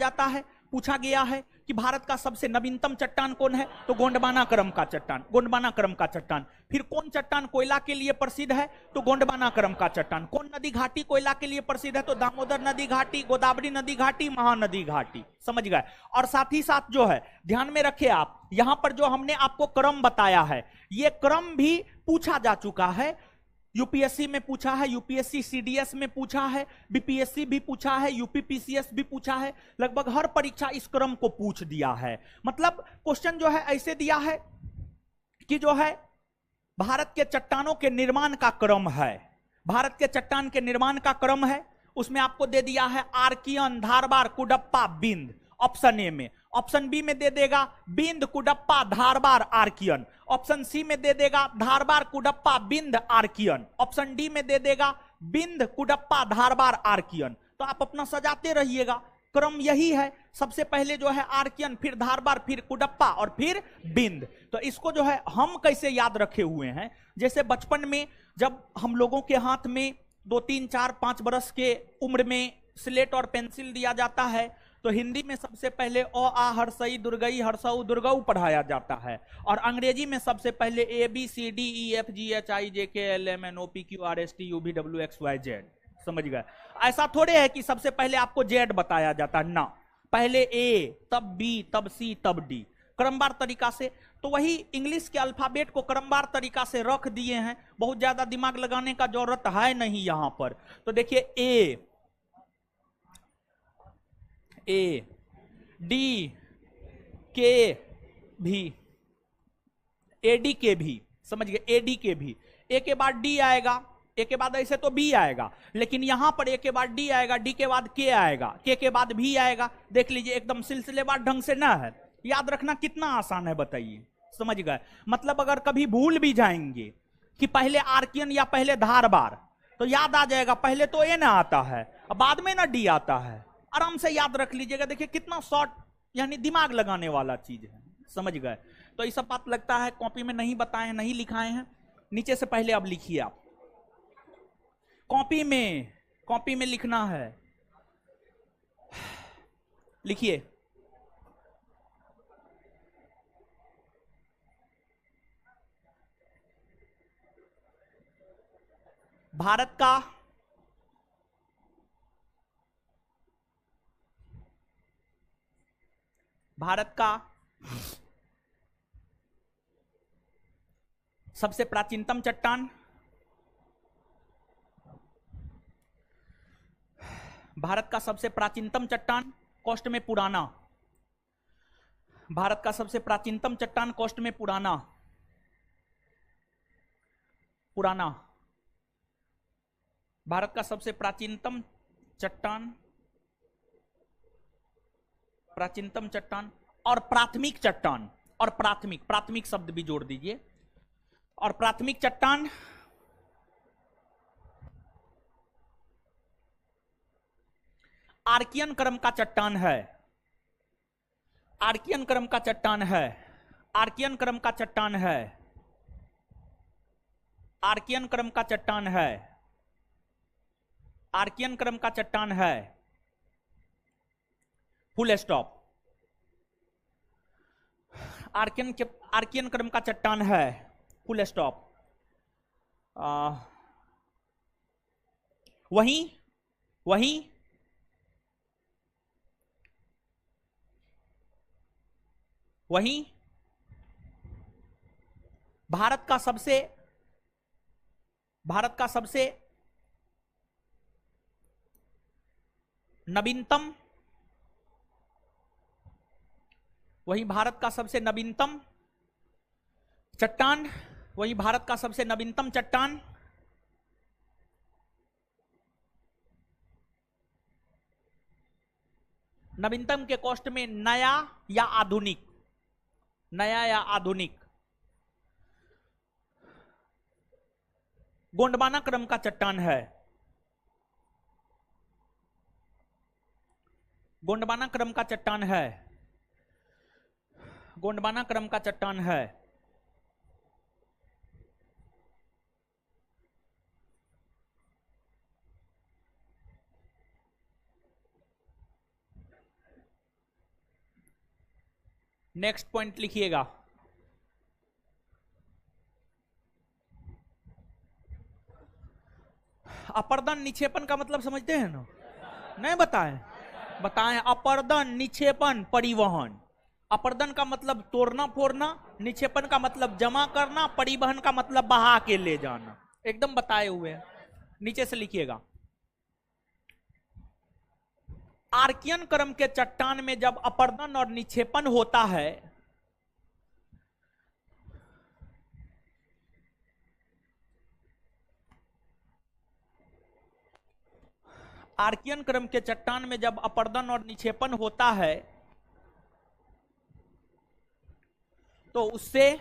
गया है कि भारत का सबसे नवीनतम चट्टान कौन है, तो गोंडवाना क्रम का चट्टान। फिर कौन चट्टान कोयला के लिए प्रसिद्ध है, तो गोंडवाना क्रम का चट्टान। कौन नदी घाटी कोयला के लिए प्रसिद्ध है, तो दामोदर नदी घाटी, गोदावरी नदी घाटी, महानदी घाटी। समझ गए? और साथ ही साथ जो है ध्यान में रखे आप, यहां पर जो हमने आपको क्रम बताया है, यह क्रम भी पूछा जा चुका है। यूपीएससी में पूछा है, यूपीएससी सीडीएस में पूछा है, बीपीएससी भी पूछा है, यूपीपीसीएस भी पूछा है। लगभग हर परीक्षा इस क्रम को पूछ दिया है। मतलब क्वेश्चन जो है ऐसे दिया है कि जो है भारत के चट्टानों के निर्माण का क्रम है, भारत के चट्टान के निर्माण का क्रम है। उसमें आपको दे दिया है आर्कियन, धारबार, कुडप्पा, बिंद, ऑप्शन ए में। ऑप्शन बी में दे देगा बिंद, Cuddapah, Dharwar, Archean. Option C में दे देगा धारबार, कुडप्पा, बिंद, आर्कियन। ऑप्शन डी में दे देगा बिंद, कुडप्पा, धारबार, आर्कियन। तो आप अपना सजाते रहिएगा, क्रम यही है। सबसे पहले जो है आर्कियन, फिर धारबार, फिर कुडप्पा और फिर बिंद। तो इसको जो है हम कैसे याद रखे हुए हैं, जैसे बचपन में जब हम लोगों के हाथ में 2, 3, 4, 5 बरस के उम्र में स्लेट और पेंसिल दिया जाता है, तो हिंदी में सबसे पहले अ आ हर्षई दुर्गई हर्षऊ दुर्गऊ पढ़ाया जाता है, और अंग्रेजी में सबसे पहले ABCDEFGHIJKLMNOPQRSTUVWXYZ। समझ गए? ऐसा थोड़े है कि सबसे पहले आपको जेड बताया जाता है, ना, पहले ए, तब बी, तब सी, तब डी, क्रमवार तरीका से। तो वही इंग्लिश के अल्फाबेट को क्रमवार तरीका से रख दिए हैं, बहुत ज्यादा दिमाग लगाने का जरूरत है नहीं यहां पर। तो देखिए ए डी के भी, एडी के भी, समझ गए? एडी के भी, ए के बाद डी आएगा, ए के बाद ऐसे तो बी आएगा, लेकिन यहां पर ए के बाद डी आएगा, डी के बाद के आएगा, के बाद भी आएगा। देख लीजिए एकदम सिलसिलेवार ढंग से ना है। याद रखना कितना आसान है बताइए। समझ गए? मतलब अगर कभी भूल भी जाएंगे कि पहले आर्कियन या पहले धारबार, तो याद आ जाएगा पहले तो ए ना आता है, बाद में ना डी आता है। आराम से याद रख लीजिएगा। देखिए कितना शॉर्ट, यानी दिमाग लगाने वाला चीज है। समझ गए? तो ये सब बात लगता है कॉपी में नहीं बताए हैं, नहीं लिखाए हैं। नीचे से पहले अब लिखिए आप, कॉपी में लिखना है। लिखिए, भारत का सबसे प्राचीनतम चट्टान, भारत का सबसे प्राचीनतम चट्टान कोस्ट में पुराना, भारत का सबसे प्राचीनतम चट्टान कोस्ट में पुराना, भारत का सबसे प्राचीनतम चट्टान और प्राथमिक चट्टान, और प्राथमिक शब्द भी जोड़ दीजिए। और प्राथमिक चट्टान आर्कियन क्रम का चट्टान है, आर्कियन क्रम का चट्टान है, आर्कियन क्रम का चट्टान है, आर्कियन क्रम का चट्टान है, आर्कियन क्रम का चट्टान है। Full stop. आर्कियन क्रम का चट्टान है, फुल स्टॉप। वहीं भारत का सबसे नवीनतम, वही भारत का सबसे नवीनतम चट्टान, वही भारत का सबसे नवीनतम चट्टान नवीनतम के कोष्ट में नया या आधुनिक, नया या आधुनिक। गोंडवाना क्रम का चट्टान है, गोंडवाना क्रम का चट्टान है, गोंडवाना क्रम का चट्टान है। नेक्स्ट पॉइंट लिखिएगा, अपर्दन निक्षेपण का मतलब समझते हैं ना? नहीं बताएं। अपर्दन, निक्षेपण, परिवहन। अपर्दन का मतलब तोड़ना फोड़ना, निक्षेपण का मतलब जमा करना, परिवहन का मतलब बहा के ले जाना। एकदम बताए हुए हैं। नीचे से लिखिएगा, आर्कियन क्रम के चट्टान में जब अपर्दन और निक्षेपण होता है आर्कियन क्रम के चट्टान में जब अपर्दन और निक्षेपण होता है तो उससे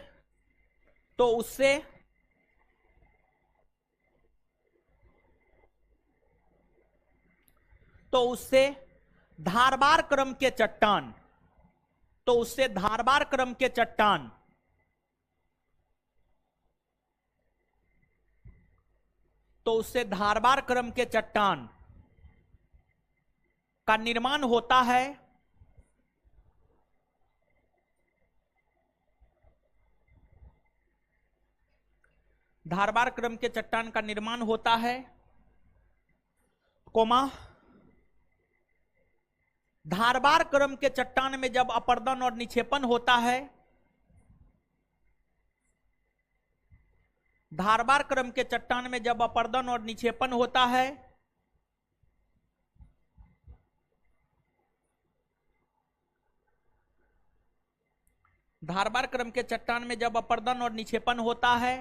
धारबार क्रम के चट्टान, तो उससे धारबार क्रम के चट्टान का निर्माण होता है धारबार क्रम के चट्टान का निर्माण होता है, कोमा धारबार क्रम के चट्टान में जब अपर्दन और निक्षेपण होता है, धारबार क्रम के चट्टान में जब अपर्दन और निक्षेपण होता है, धारबार क्रम के चट्टान में जब अपर्दन और निक्षेपण होता है,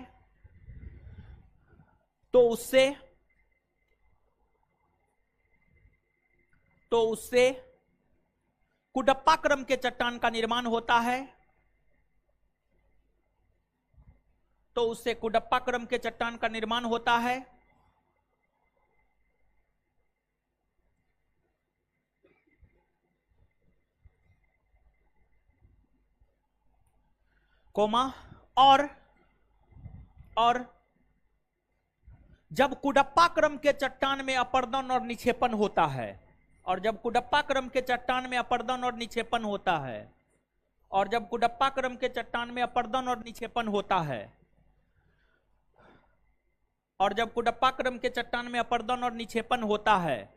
तो उससे कुडप्पा क्रम के चट्टान का निर्माण होता है, तो उससे कुडप्पा क्रम के चट्टान का निर्माण होता है। कोमा और जब कुडप्पा क्रम के चट्टान में अपर्दन और निक्षेपण होता है, और जब कुडप्पा क्रम के चट्टान में अपर्दन और निक्षेपण होता है, और जब कुडप्पा क्रम के चट्टान में अपर्दन और निक्षेपण होता है, और जब कुडप्पा क्रम के चट्टान में अपर्दन और निक्षेपण होता है,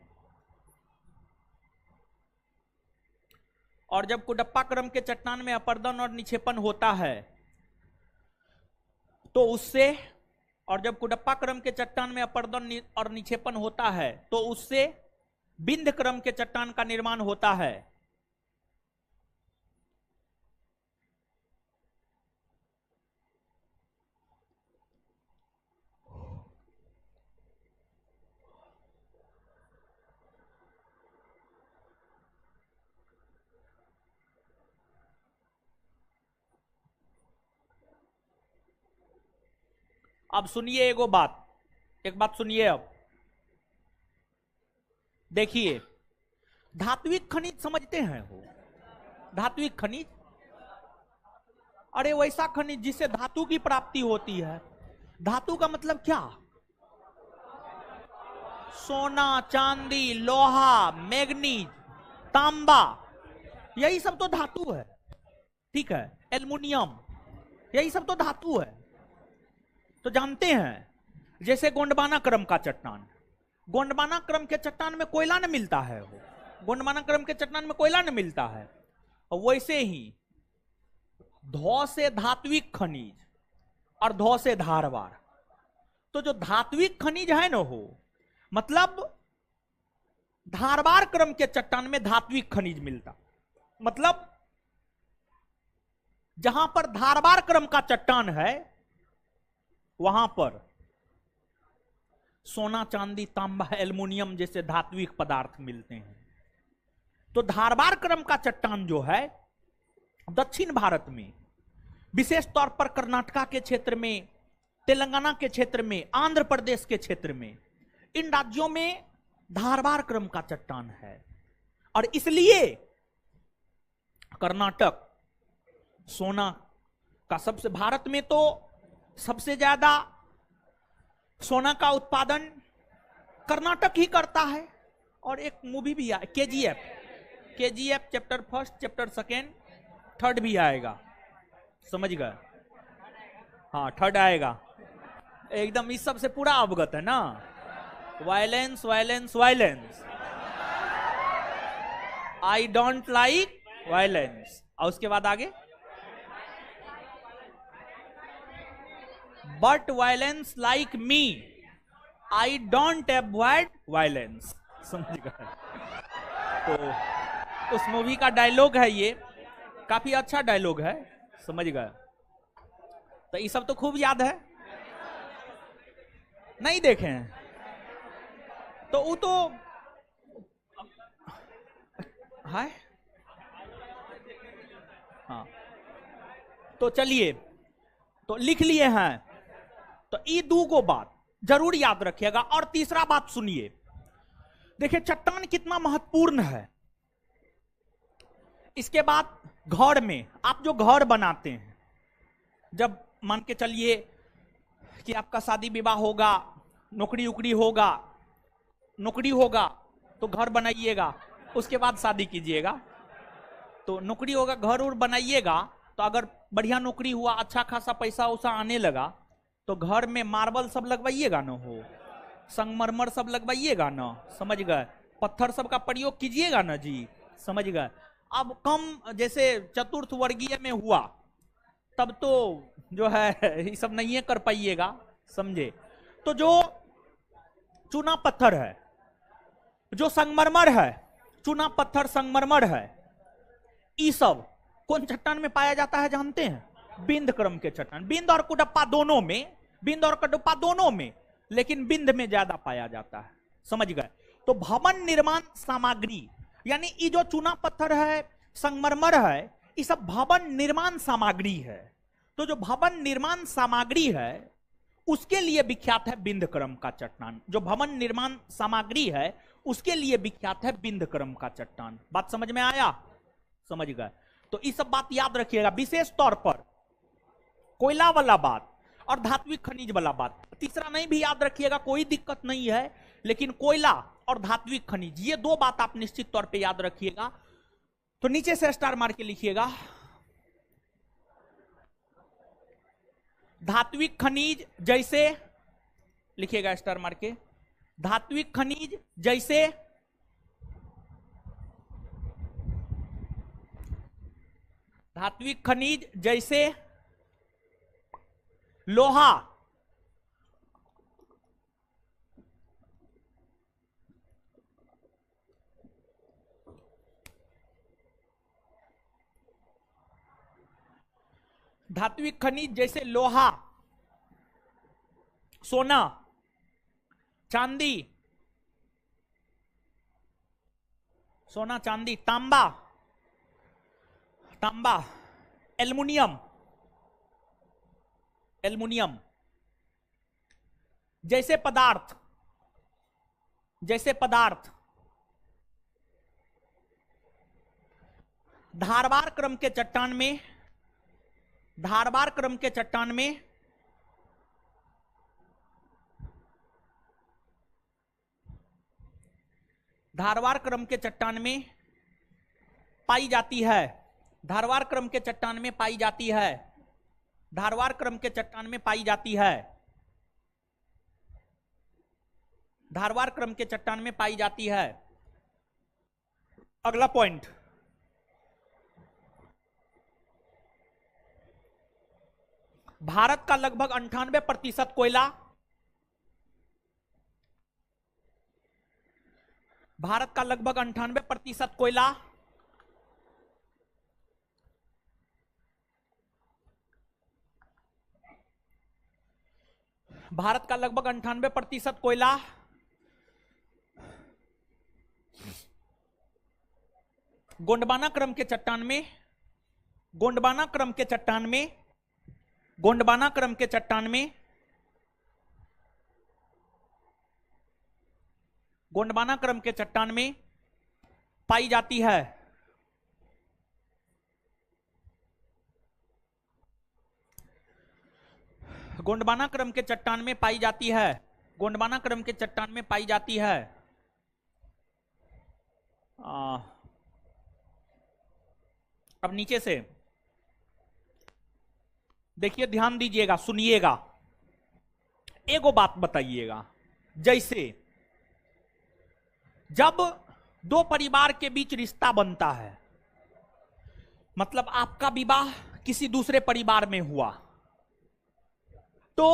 और जब कुडप्पा क्रम के चट्टान में अपर्दन और निक्षेपण होता है, तो उससे और जब कुडप्पा क्रम के चट्टान में अपर्दन और निक्षेपण होता है, तो उससे बिंद क्रम के चट्टान का निर्माण होता है। अब सुनिए एक बात सुनिए। अब देखिए, धात्विक खनिज समझते हैं हो? धात्विक खनिज, अरे वैसा खनिज जिससे धातु की प्राप्ति होती है। धातु का मतलब क्या? सोना, चांदी, लोहा, मैग्नीज, तांबा, यही सब तो धातु है। ठीक है, एल्युमिनियम, यही सब तो धातु है। तो जानते हैं, जैसे गोंडवाना क्रम का चट्टान, गोंडवाना क्रम के चट्टान में कोयला न मिलता है, गोंडवाना क्रम के चट्टान में कोयला न मिलता है। और वैसे ही धौ से धात्विक खनिज और धौ से धारवार, तो जो धात्विक खनिज है न हो, मतलब धारवार क्रम के चट्टान में धात्विक खनिज मिलता, मतलब जहां पर धारवार क्रम का चट्टान है वहां पर सोना, चांदी, तांबा, एल्युमिनियम जैसे धात्विक पदार्थ मिलते हैं। तो धारवार क्रम का चट्टान जो है दक्षिण भारत में, विशेष तौर पर कर्नाटका के क्षेत्र में, तेलंगाना के क्षेत्र में, आंध्र प्रदेश के क्षेत्र में, इन राज्यों में धारवार क्रम का चट्टान है। और इसलिए कर्नाटक सोना का सबसे, भारत में तो सबसे ज्यादा सोना का उत्पादन कर्नाटक ही करता है। और एक मूवी भी है केजीएफ चैप्टर 1, चैप्टर 2, 3 भी आएगा, समझ गए? हाँ, 3 आएगा। एकदम इस सब से पूरा अवगत है ना। Violence violence violence, I don't like violence. और उसके बाद आगे, but violence like me, I don't avoid violence. समझ गए? तो उस मूवी का डायलॉग है ये, काफी अच्छा डायलॉग है, समझ गए? तो ये सब तो खूब याद है, नहीं देखे हैं तो वो तो है। हाँ, तो चलिए, तो लिख लिए हैं। तो ये 2 को बात जरूर याद रखिएगा। और तीसरा बात सुनिए, देखिए चट्टान कितना महत्वपूर्ण है। इसके बाद घर में आप जो घर बनाते हैं, जब मान के चलिए कि आपका शादी विवाह होगा, नौकरी होगा तो घर बनाइएगा, उसके बाद शादी कीजिएगा। तो नौकरी होगा, घर और बनाइएगा, तो अगर बढ़िया नौकरी हुआ, अच्छा खासा पैसा उसा आने लगा, तो घर में मार्बल सब लगवाइएगा ना, हो संगमरमर सब लगवाइएगा ना, समझ गए, पत्थर सब का प्रयोग कीजिएगा ना जी, समझ गए। अब कम जैसे चतुर्थ वर्गीय में हुआ तब तो जो है ये सब नहीं कर पाइएगा, समझे। तो जो चूना पत्थर है, जो संगमरमर है, चूना पत्थर संगमरमर है, ये सब कौन चट्टान में पाया जाता है जानते हैं? बिंद क्रम के चट्टान, बिंद और कुडप्पा दोनों में, बिंद और कुडप्पा दोनों में, लेकिन बिंद में ज्यादा पाया जाता है, समझ गए। तो भवन निर्माण सामग्री, यानी ये जो चूना पत्थर है, संगमरमर है, ये सब भवन निर्माण सामग्री है। तो जो भवन निर्माण सामग्री है उसके लिए विख्यात है बिंद क्रम का चट्टान। जो भवन निर्माण सामग्री है उसके लिए विख्यात है बिंद क्रम का चट्टान। बात समझ में आया? समझ गए। तो ये सब बात याद रखिएगा, विशेष तौर पर कोयला वाला बात और धात्विक खनिज वाला बात। तीसरा नहीं भी याद रखिएगा, कोई दिक्कत नहीं है, लेकिन कोयला और धात्विक खनिज ये दो बात आप निश्चित तौर पे याद रखिएगा। तो नीचे से स्टार मार के लिखिएगा, धात्विक खनिज जैसे, लिखिएगा स्टार मार के, धात्विक खनिज जैसे धात्विक खनिज जैसे लोहा, धात्विक खनिज जैसे लोहा, सोना, चांदी, सोना चांदी, तांबा, तांबा, एल्युमिनियम, एल्युमिनियम जैसे पदार्थ, जैसे पदार्थ धारवार क्रम के चट्टान में, धारवार क्रम के चट्टान में धारवार क्रम के चट्टान में पाई जाती है, धारवार क्रम के चट्टान में पाई जाती है, धारवार क्रम के चट्टान में पाई जाती है, धारवार क्रम के चट्टान में पाई जाती है। अगला पॉइंट, भारत का लगभग 98% कोयला, भारत का लगभग 98% कोयला भारत का लगभग 98% कोयला गोंडवाना क्रम के चट्टान में, गोंडवाना क्रम के चट्टान में, गोंडवाना क्रम के चट्टान में, गोंडवाना क्रम के चट्टान में पाई जाती है। गोंडवाना क्रम के चट्टान में पाई जाती है, गोंडवाना क्रम के चट्टान में पाई जाती है। अब नीचे से देखिए, ध्यान दीजिएगा, सुनिएगा, एगो बात बताइएगा। जैसे जब दो परिवार के बीच रिश्ता बनता है, मतलब आपका विवाह किसी दूसरे परिवार में हुआ, तो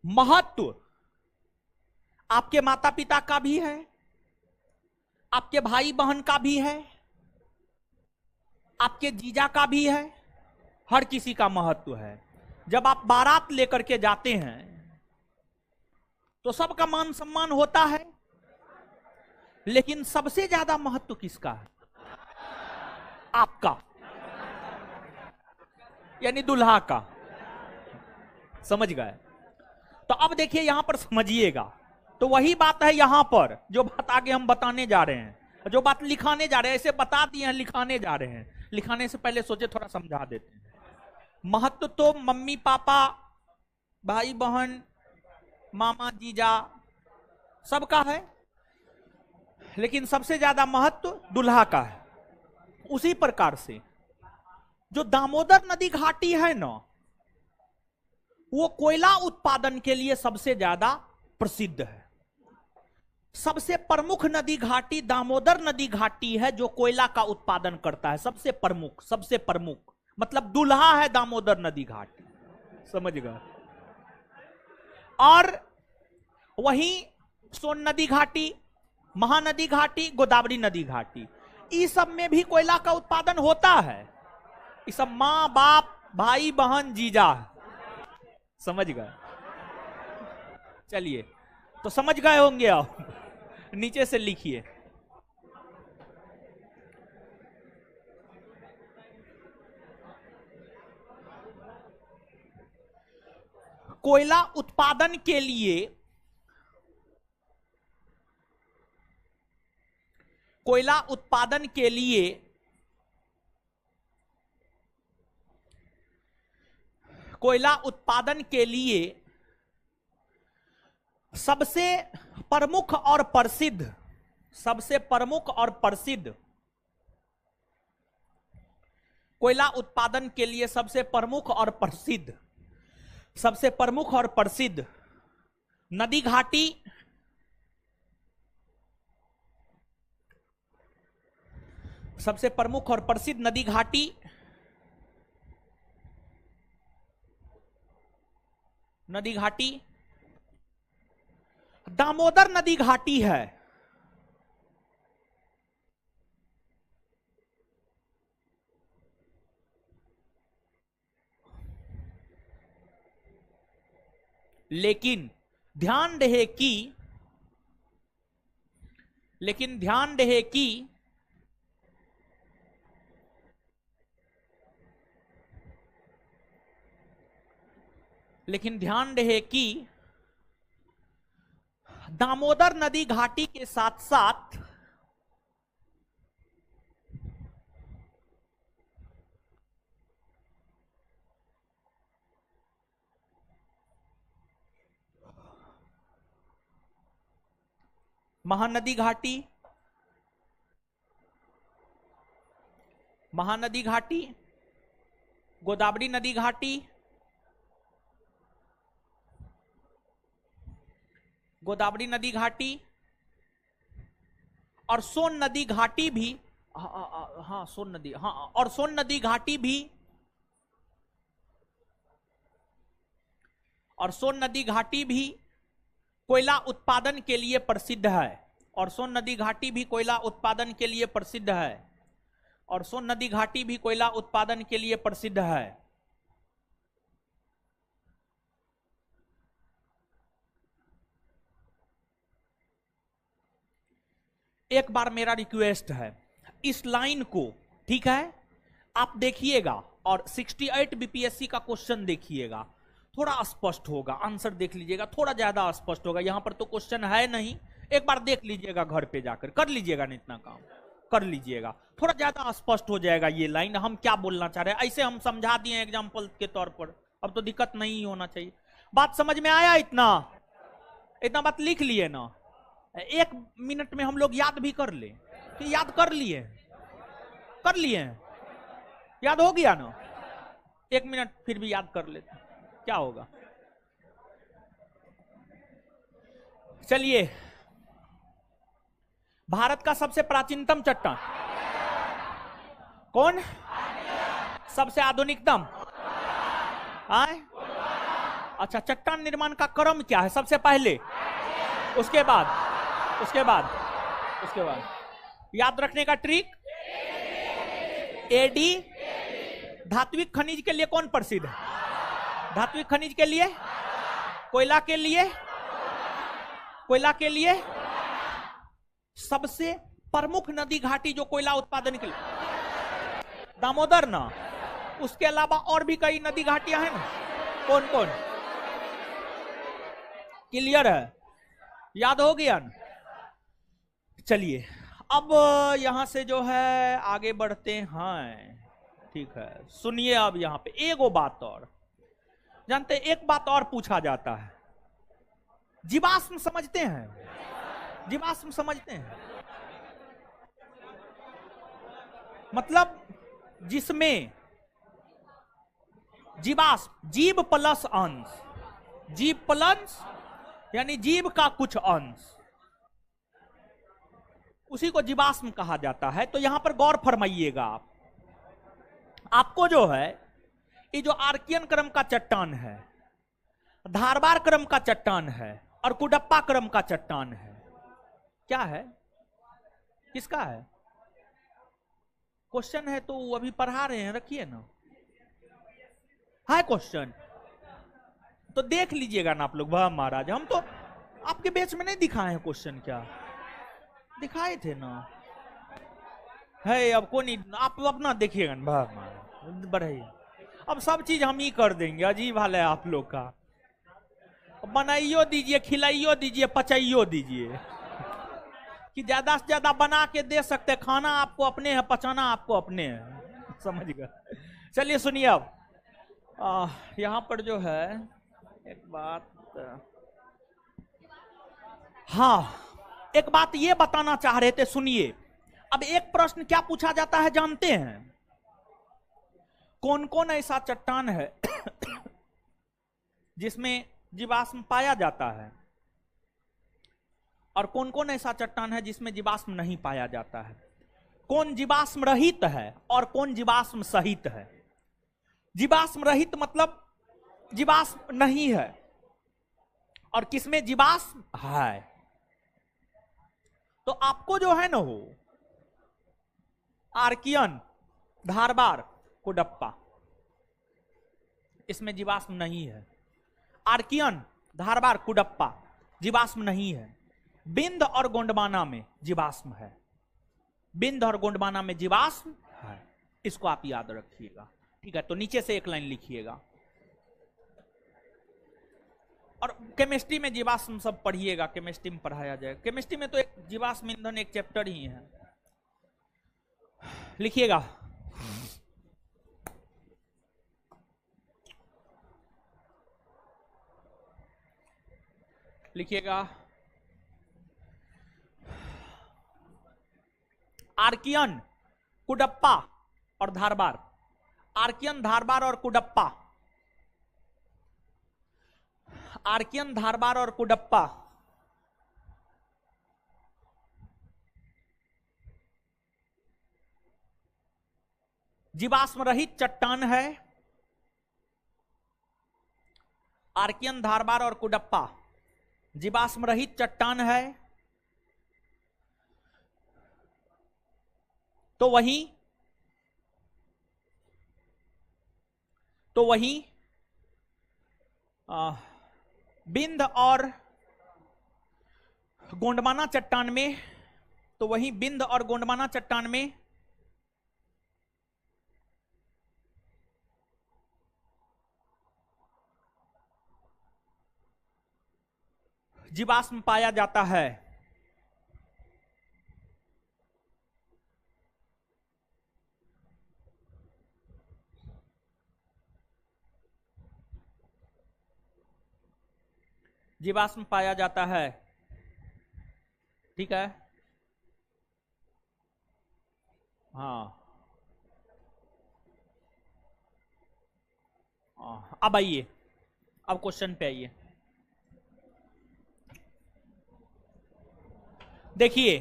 महत्व आपके माता पिता का भी है, आपके भाई बहन का भी है, आपके जीजा का भी है, हर किसी का महत्व है। जब आप बारात लेकर के जाते हैं तो सबका मान सम्मान होता है, लेकिन सबसे ज्यादा महत्व किसका है? आपका, यानी दुल्हा का। समझ गए? तो अब देखिए यहां पर समझिएगा, तो वही बात है यहां पर, जो बात आगे हम बताने जा रहे हैं, जो बात लिखाने जा रहे हैं, ऐसे बता दिए हैं, लिखाने जा रहे हैं। लिखाने से पहले सोचे थोड़ा समझा देते हैं। महत्व तो मम्मी पापा, भाई बहन, मामा जीजा सबका है, लेकिन सबसे ज्यादा महत्व दुल्हा का है। उसी प्रकार से जो दामोदर नदी घाटी है ना, वो कोयला उत्पादन के लिए सबसे ज्यादा प्रसिद्ध है। सबसे प्रमुख नदी घाटी दामोदर नदी घाटी है जो कोयला का उत्पादन करता है। सबसे प्रमुख मतलब दुल्हा है दामोदर नदी घाटी, समझ गए। और वहीं सोन नदी घाटी, महानदी घाटी, गोदावरी नदी घाटी, इस सब में भी कोयला का उत्पादन होता है। ये सब मां बाप भाई बहन जीजा, समझ गए। चलिए, तो समझ गए होंगे आप, नीचे से लिखिए। कोयला उत्पादन के लिए कोयला उत्पादन के लिए कोयला उत्पादन के लिए सबसे प्रमुख और प्रसिद्ध कोयला उत्पादन के लिए सबसे प्रमुख और प्रसिद्ध नदी घाटी सबसे प्रमुख और प्रसिद्ध नदी घाटी दामोदर नदी घाटी है। लेकिन ध्यान रहे कि दामोदर नदी घाटी के साथ साथ महानदी घाटी, गोदावरी नदी घाटी और सोन नदी घाटी भी, सोन नदी घाटी भी कोयला उत्पादन के लिए प्रसिद्ध है। एक बार मेरा रिक्वेस्ट है, इस लाइन को, ठीक है, आप देखिएगा और 68 बीपीएससी का क्वेश्चन देखिएगा, थोड़ा स्पष्ट होगा। आंसर देख लीजिएगा, थोड़ा ज्यादा स्पष्ट होगा। यहां पर तो क्वेश्चन है नहीं, एक बार देख लीजिएगा, घर पे जाकर कर लीजिएगा, नहीं इतना काम कर लीजिएगा, थोड़ा ज्यादा स्पष्ट हो जाएगा ये लाइन हम क्या बोलना चाह रहे हैं। ऐसे हम समझा दिए एग्जाम्पल के तौर पर, अब तो दिक्कत नहीं होना चाहिए। बात समझ में आया? इतना बात लिख लिए ना, 1 मिनट में हम लोग याद भी कर ले कि याद कर लिए, याद हो गया ना। 1 मिनट फिर भी याद कर लेते, क्या होगा। चलिए, भारत का सबसे प्राचीनतम चट्टान कौन? सबसे आधुनिकतम? अच्छा, चट्टान निर्माण का क्रम क्या है? सबसे पहले, उसके बाद याद रखने का ट्रिक, एडी। धात्विक खनिज के लिए कौन प्रसिद्ध है? धात्विक खनिज के लिए, कोयला के लिए सबसे प्रमुख नदी घाटी जो कोयला उत्पादन के लिए, दामोदर ना। उसके अलावा और भी कई नदी घाटियां हैं ना, कौन? क्लियर है? याद हो गया ना? चलिए, अब यहां से जो है आगे बढ़ते हैं, ठीक है। सुनिए, अब यहां पे एगो बात और जानते, एक बात और पूछा जाता है, जीवाश्म समझते हैं? मतलब जीवाश्म, जीव प्लस अंश, जीव प्लस यानी जीव का कुछ अंश, उसी को जीवाश्म कहा जाता है। तो यहां पर गौर फरमाइएगा आप, आपको जो है ये जो आर्कियन क्रम का चट्टान है, धारवार क्रम का चट्टान है और कुडप्पा क्रम का चट्टान है, क्या है, किसका है? क्वेश्चन है तो वो अभी पढ़ा रहे हैं, रखिए ना, है क्वेश्चन तो देख लीजिएगा ना आप लोग। वाह महाराज, हम तो आपके बेच में नहीं दिखाए हैं क्वेश्चन, क्या दिखाए थे ना, है अब को नहीं, आप अपना देखिएगा ना। वाह महाराज बढ़ाइए, अब सब चीज हम ही कर देंगे, अजीब हाल है आप लोग का। बनाइयो दीजिए, खिलाइयो दीजिए, पचाइयो दीजिए, कि ज्यादा से ज्यादा बना के दे सकते, खाना आपको अपने है, पचाना आपको अपने है, समझ गए। चलिए सुनिए, अब यहां पर जो है एक बात, हाँ एक बात ये बताना चाह रहे थे, सुनिए। अब एक प्रश्न क्या पूछा जाता है जानते हैं? कौन कौन ऐसा चट्टान है जिसमें जीवाश्म पाया जाता है, और कौन कौन ऐसा चट्टान है जिसमें जीवाश्म नहीं पाया जाता है? कौन जीवाश्म रहित है और कौन जीवाश्म सहित है? जीवाश्म रहित मतलब जीवाश्म नहीं है, और किसमें जीवाश्म है। तो आपको जो है ना वो आर्कियन, धारवार, कुडप्पा, इसमें जीवाश्म नहीं है। आर्कियन, धारवार, कुडप्पा जीवाश्म नहीं है। बिंद और गोंडवाना में जीवाश्म है, बिंद और गोंडवाना में जीवाश्म है, इसको आप याद रखिएगा, ठीक है। तो नीचे से एक लाइन लिखिएगा, और केमिस्ट्री में जीवाश्म सब पढ़िएगा, केमिस्ट्री में पढ़ाया जाएगा। केमिस्ट्री में तो एक जीवाश्म ईंधन एक चैप्टर ही है, लिखिएगा। लिखिएगा आर्कियन, कुडप्पा और धारवार, आर्कियन, धारवार और कुडप्पा, आर्कियन, धारवार और कुडप्पा जीवाश्म रहित चट्टान है। आर्कियन, धारवार और कुडप्पा जीवाश्म रहित चट्टान है। तो वही बिंद और गोंडवाना चट्टान में, तो वही बिंद और गोंडवाना चट्टान में जीवाश्म पाया जाता है। जीवाश्म पाया जाता है, ठीक है। हाँ, अब आइए, अब क्वेश्चन पे आइए। देखिए,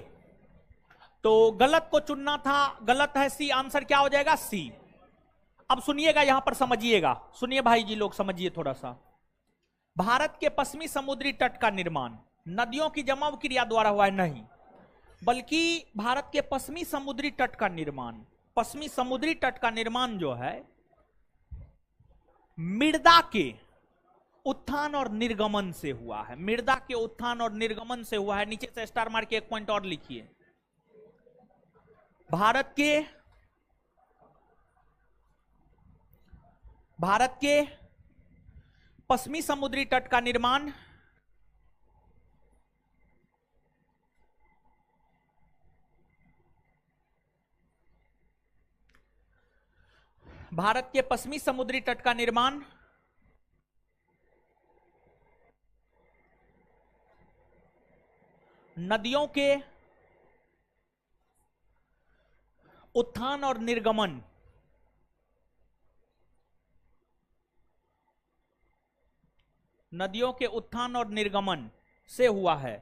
तो गलत को चुनना था, गलत है सी, आंसर क्या हो जाएगा? सी। अब सुनिएगा, यहां पर समझिएगा, सुनिए भाई जी लोग, समझिए थोड़ा सा। भारत के पश्चिमी समुद्री तट का निर्माण नदियों की जमाव क्रिया द्वारा हुआ है, नहीं, बल्कि भारत के पश्चिमी समुद्री तट का निर्माण, पश्चिमी समुद्री तट का निर्माण जो है मृदा के उत्थान और निर्गमन से हुआ है। मृदा के उत्थान और निर्गमन से हुआ है। नीचे से स्टार मार के एक पॉइंट और लिखिए। भारत के पश्चिमी समुद्री तट का निर्माण भारत के पश्चिमी समुद्री तट का निर्माण नदियों के उत्थान और निर्गमन नदियों के उत्थान और निर्गमन से हुआ है।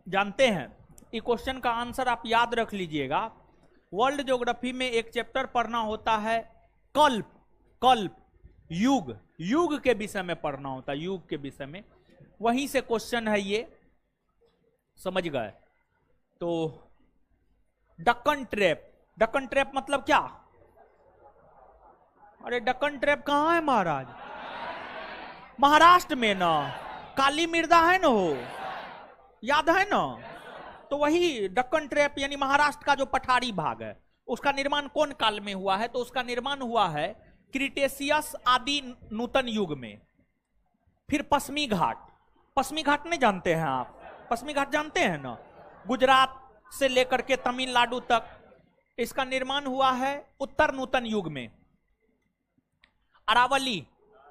जानते हैं, ये क्वेश्चन का आंसर आप याद रख लीजिएगा। वर्ल्ड ज्योग्राफी में एक चैप्टर पढ़ना होता है कल्प, कल्प युग, युग के विषय में पढ़ना होता है, युग के विषय में। वहीं से क्वेश्चन है ये, समझ गए। तो डक्कन ट्रैप, डक्कन ट्रैप मतलब क्या? अरे डक्कन ट्रैप कहां है महाराज? महाराष्ट्र में ना, काली मृदा है ना, हो याद है ना? तो वही डक्कन ट्रैप यानी महाराष्ट्र का जो पठारी भाग है, उसका निर्माण कौन काल में हुआ है? तो उसका निर्माण हुआ है क्रिटेशियस आदि नूतन युग में। फिर पश्चिमी घाट, पश्चिमी घाट नहीं जानते हैं आप? पश्चिमी घाट जानते हैं ना, गुजरात से लेकर के तमिलनाडु तक, इसका निर्माण हुआ है उत्तर नूतन युग में। अरावली,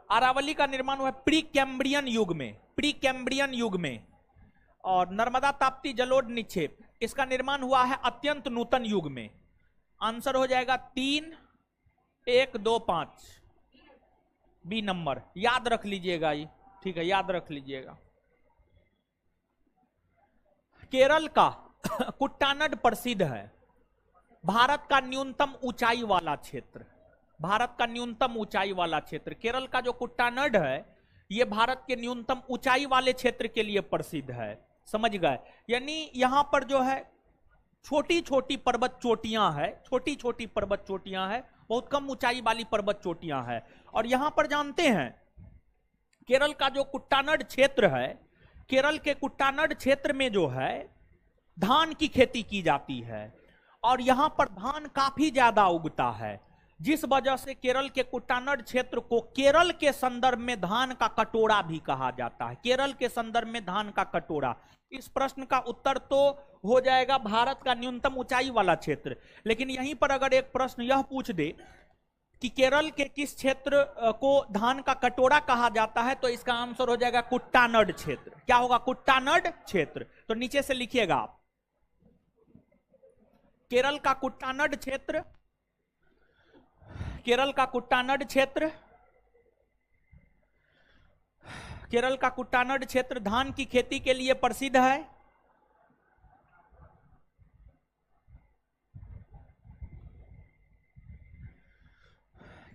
अरावली का निर्माण हुआ है प्री कैम्ब्रियन युग में, प्री कैम्ब्रियन युग में। और नर्मदा ताप्ती जलोढ़ निक्षेप, इसका निर्माण हुआ है अत्यंत नूतन युग में। आंसर हो जाएगा 3, 1, 2, 5 बी नंबर, याद रख लीजिएगा ये, ठीक है, याद रख लीजिएगा। केरल का कुट्टानड प्रसिद्ध है, भारत का न्यूनतम ऊंचाई वाला क्षेत्र, भारत का न्यूनतम ऊंचाई वाला क्षेत्र। केरल का जो कुट्टानड है, ये भारत के न्यूनतम ऊंचाई वाले क्षेत्र के लिए प्रसिद्ध है, समझ गए। यानी यहां पर जो है छोटी छोटी पर्वत चोटियां है, छोटी छोटी पर्वत चोटियां है, बहुत कम ऊंचाई वाली पर्वत चोटियां है। और यहां पर जानते हैं केरल का जो कुट्टानड क्षेत्र है, केरल के कुट्टानड क्षेत्र में जो है धान की खेती की जाती है, और यहां पर धान काफी ज्यादा उगता है, जिस वजह से केरल के कुट्टानड क्षेत्र को केरल के संदर्भ में धान का कटोरा भी कहा जाता है। केरल के संदर्भ में धान का कटोरा। इस प्रश्न का उत्तर तो हो जाएगा भारत का न्यूनतम ऊंचाई वाला क्षेत्र। लेकिन यहीं पर अगर एक प्रश्न यह पूछ दे कि केरल के किस क्षेत्र को धान का कटोरा कहा जाता है, तो इसका आंसर हो जाएगा कुट्टानड क्षेत्र। क्या होगा? कुट्टानड क्षेत्र। तो नीचे से लिखिएगा आप, केरल का कुट्टानड क्षेत्र, केरल का कुट्टानड क्षेत्र, केरल का कुट्टानड क्षेत्र धान की खेती के लिए प्रसिद्ध है।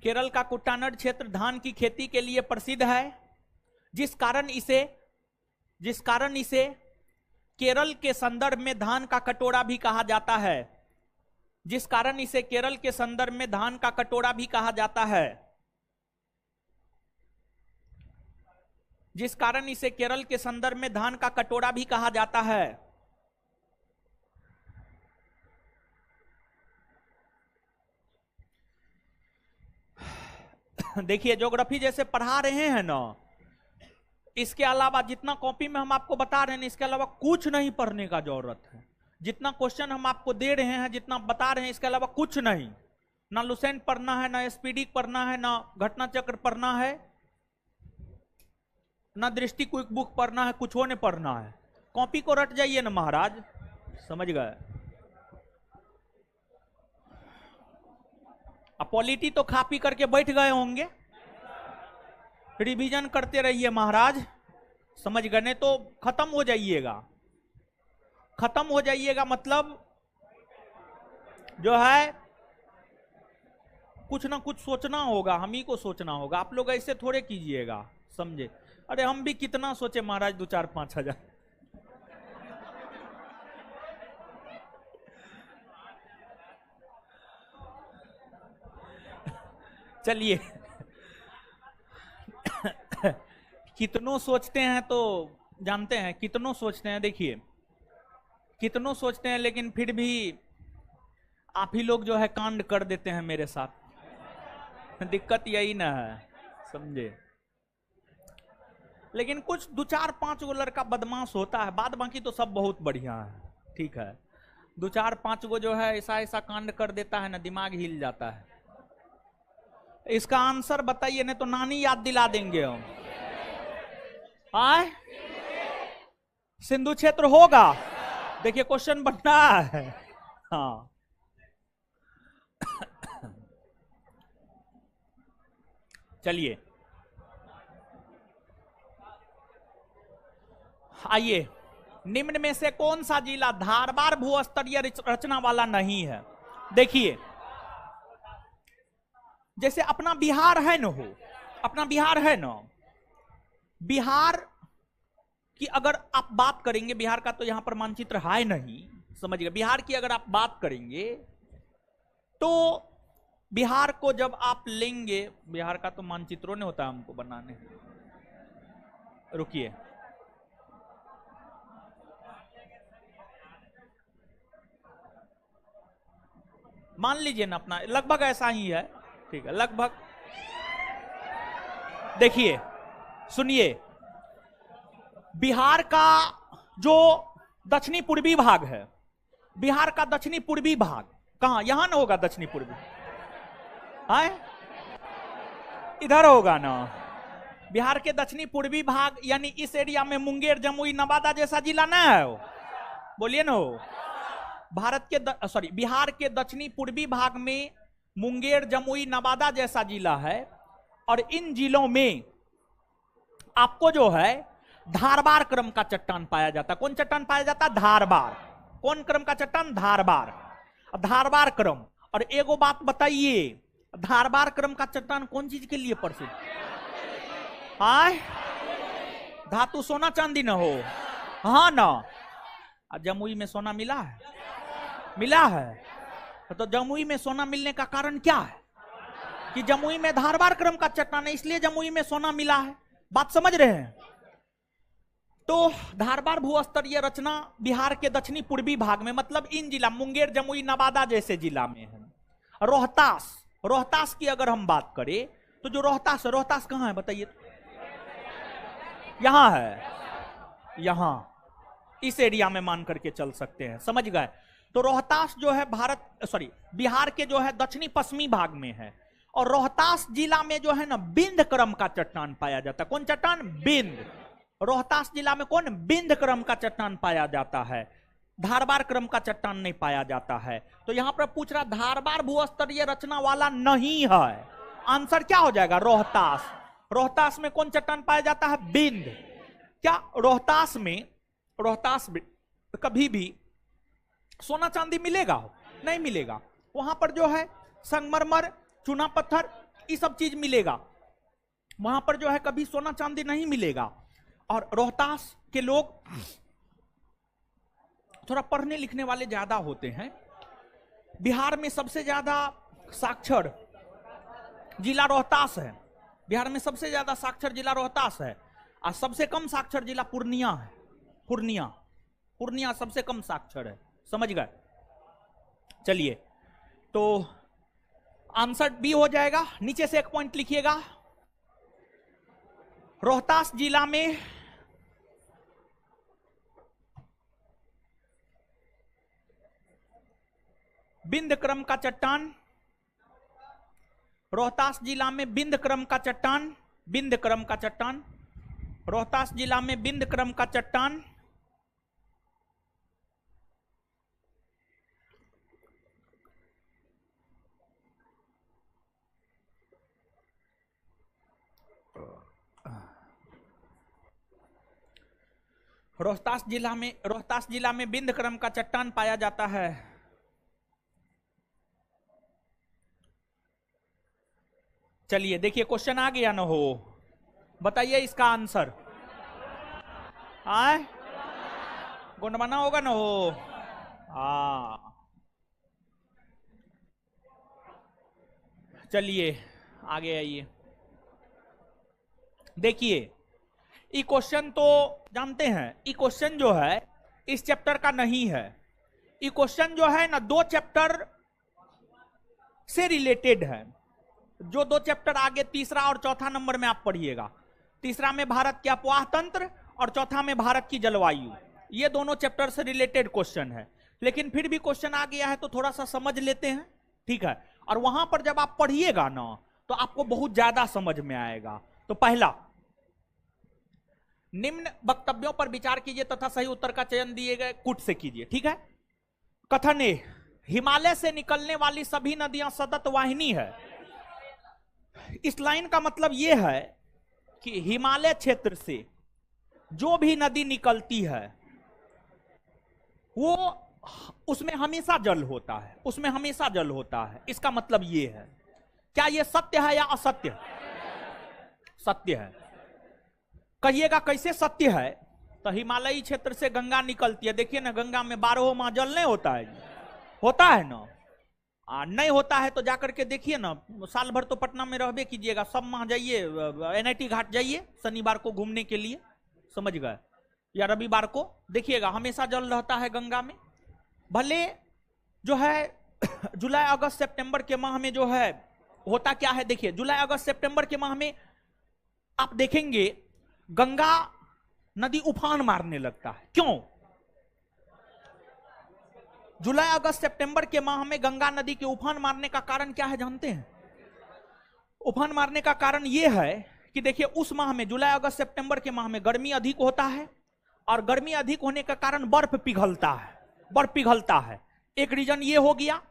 केरल का कुट्टानड क्षेत्र धान की खेती के लिए प्रसिद्ध है, जिस कारण इसे केरल के संदर्भ में धान का कटोरा भी कहा जाता है, जिस कारण इसे केरल के संदर्भ में धान का कटोरा भी कहा जाता है, जिस कारण इसे केरल के संदर्भ में धान का कटोरा भी कहा जाता है। देखिए, ज्योग्राफी जैसे पढ़ा रहे हैं ना, इसके अलावा जितना कॉपी में हम आपको बता रहे हैं, इसके अलावा कुछ नहीं पढ़ने का जरूरत है। जितना क्वेश्चन हम आपको दे रहे हैं, जितना बता रहे हैं, इसके अलावा कुछ नहीं। ना लुसेंट पढ़ना है, ना एसपीडी पढ़ना है, ना घटना चक्र पढ़ना है, ना दृष्टि क्विक बुक पढ़ना है, कुछ नहीं पढ़ना है। कॉपी को रट जाइए ना महाराज, समझ गए। अब पॉलिटी तो खा पी करके बैठ गए होंगे, रिवीजन करते रहिए महाराज, समझ गए। नहीं तो खत्म हो जाइएगा, खत्म हो जाइएगा मतलब जो है कुछ ना कुछ सोचना होगा, हम ही को सोचना होगा। आप लोग ऐसे थोड़े कीजिएगा, समझे। अरे हम भी कितना सोचे महाराज, 2, 4, 5 हजार। चलिए कितनों सोचते हैं तो जानते हैं, कितनों सोचते हैं, देखिए कितनों सोचते हैं, लेकिन फिर भी आप ही लोग जो है कांड कर देते हैं मेरे साथ। दिक्कत यही ना है, समझे। लेकिन कुछ 2, 4, 5 गो लड़का बदमाश होता है, बाद बाकी तो सब बहुत बढ़िया है, ठीक है। 2, 4, 5 गो जो है ऐसा ऐसा कांड कर देता है ना, दिमाग हिल जाता है। इसका आंसर बताइए, नहीं तो नानी याद दिला देंगे हम। आए सिंधु क्षेत्र होगा। देखिए क्वेश्चन बनना है। हाँ चलिए आइए, निम्न में से कौन सा जिला धारबार भूस्तरीय रचना वाला नहीं है? देखिए जैसे अपना बिहार है न, हो अपना बिहार है न, बिहार की अगर आप बात करेंगे, बिहार का तो यहां पर मानचित्र है नहीं, समझिए, बिहार की अगर आप बात करेंगे तो बिहार को जब आप लेंगे, बिहार का तो मानचित्रों ने होता है हमको बनाने, रुकिए, मान लीजिए ना अपना लगभग ऐसा ही है, ठीक है, लगभग। देखिए सुनिए, बिहार का जो दक्षिणी पूर्वी भाग है, बिहार का दक्षिणी पूर्वी भाग कहां, यहां ना होगा दक्षिणी पूर्वी, है इधर होगा ना। बिहार के दक्षिणी पूर्वी भाग यानी इस एरिया में मुंगेर, जमुई, नवादा जैसा जिला ना है वो, बोलिए ना, भारत के बिहार के दक्षिणी पूर्वी भाग में मुंगेर, जमुई, नवादा जैसा जिला है। और इन जिलों में आपको जो है धारबार क्रम का चट्टान पाया जाता है। कौन चट्टान पाया जाता है? धारबार। कौन क्रम का चट्टान? धारबार। धारबार क्रम। और एगो बात बताइए, धारबार क्रम का चट्टान कौन चीज के लिए प्रसिद्ध? हाय धातु सोना चांदी ना हो, हाँ ना। जमुई में सोना मिला है? मिला है। तो जमुई में सोना मिलने का कारण क्या है? कि जमुई में धारबार क्रम का चट्टान है, इसलिए जमुई में सोना मिला है। बात समझ रहे हैं? तो धारबार भूस्तरीय रचना बिहार के दक्षिणी पूर्वी भाग में, मतलब इन जिला मुंगेर, जमुई, नवादा जैसे जिला में है। रोहतास, रोहतास की अगर हम बात करें तो जो रोहतास है, रोहतास कहां है बताइए? यहां है, यहां इस एरिया में मान करके चल सकते हैं, समझ गए? तो रोहतास जो है बिहार के जो है दक्षिणी पश्चिमी भाग में है। और रोहतास जिला में जो है ना बिंद क्रम का चट्टान पाया जाता है। कौन चट्टान? बिंद। रोहतास जिला में कौन? बिंद क्रम का चट्टान पाया जाता है, धारबार क्रम का चट्टान नहीं पाया जाता है। तो यहां पर पूछ रहा धारबार भूस्तरीय रचना वाला नहीं है, आंसर क्या हो जाएगा? रोहतास। रोहतास में कौन चट्टान पाया जाता है? बिंद। क्या रोहतास में कभी भी सोना चांदी मिलेगा? नहीं मिलेगा। वहां पर जो है संगमरमर, चूना पत्थर, ये सब चीज मिलेगा। वहां पर जो है कभी सोना चांदी नहीं मिलेगा। और रोहतास के लोग थोड़ा पढ़ने लिखने वाले ज्यादा होते हैं। बिहार में सबसे ज्यादा साक्षर जिला रोहतास है। बिहार में सबसे ज्यादा साक्षर जिला रोहतास है। और सबसे कम साक्षर जिला पूर्णिया है। पूर्णिया सबसे कम साक्षर है, समझ गए? चलिए, तो आंसर बी हो जाएगा। नीचे से एक पॉइंट लिखिएगा। रोहतास जिला में बिंद क्रम का चट्टान, रोहतास जिला में बिंद क्रम का चट्टान, बिंद क्रम का चट्टान, रोहतास जिला में बिंद क्रम का चट्टान रोहतास जिला में बिंद क्रम का चट्टान पाया जाता है। चलिए देखिए, क्वेश्चन आ गया ना हो, बताइए इसका आंसर। आए गुणमाना होगा ना हो। चलिए आगे आइए। देखिए ये क्वेश्चन तो जानते हैं, ये क्वेश्चन जो है इस चैप्टर का नहीं है। ये क्वेश्चन जो है ना 2 चैप्टर से रिलेटेड है। जो 2 चैप्टर आगे, तीसरा और चौथा नंबर में आप पढ़िएगा। तीसरा में भारत के अपवाह तंत्र और चौथा में भारत की जलवायु। ये दोनों चैप्टर से रिलेटेड क्वेश्चन है, लेकिन फिर भी क्वेश्चन आ गया है तो थोड़ा सा समझ लेते हैं, ठीक है? और वहां पर जब आप पढ़िएगा ना तो आपको बहुत ज्यादा समझ में आएगा। तो पहला, निम्न वक्तव्यों पर विचार कीजिए तथा सही उत्तर का चयन दिए गए कूट से कीजिए। ठीक है। कथन ए, हिमालय से निकलने वाली सभी नदियां सतत वाहिनी है। इस लाइन का मतलब यह है कि हिमालय क्षेत्र से जो भी नदी निकलती है वो उसमें हमेशा जल होता है, उसमें हमेशा जल होता है। इसका मतलब यह है। क्या यह सत्य है या असत्य? सत्य है। कहिएगा कैसे सत्य है? तो हिमालयी क्षेत्र से गंगा निकलती है, देखिए ना, गंगा में 12 माह जल नहीं होता है, होता है ना? नहीं होता है तो जाकर के देखिए ना, साल भर तो पटना में रहबे कीजिएगा, सब माह जाइए NIT घाट जाइए शनिवार को घूमने के लिए, समझ गए, या रविवार को देखिएगा, हमेशा जल रहता है गंगा में। भले जो है जुलाई अगस्त सितंबर के माह में जो है होता क्या है, देखिए जुलाई अगस्त सितंबर के माह में आप देखेंगे गंगा नदी उफान मारने लगता है। क्यों? जुलाई अगस्त सितंबर के माह में गंगा नदी के उफान मारने का कारण क्या है जानते हैं? उफान मारने का कारण यह है कि देखिए उस माह में, जुलाई अगस्त सितंबर के माह में गर्मी अधिक होता है, और गर्मी अधिक होने का कारण बर्फ पिघलता है, बर्फ पिघलता है। एक रीजन ये हो गया।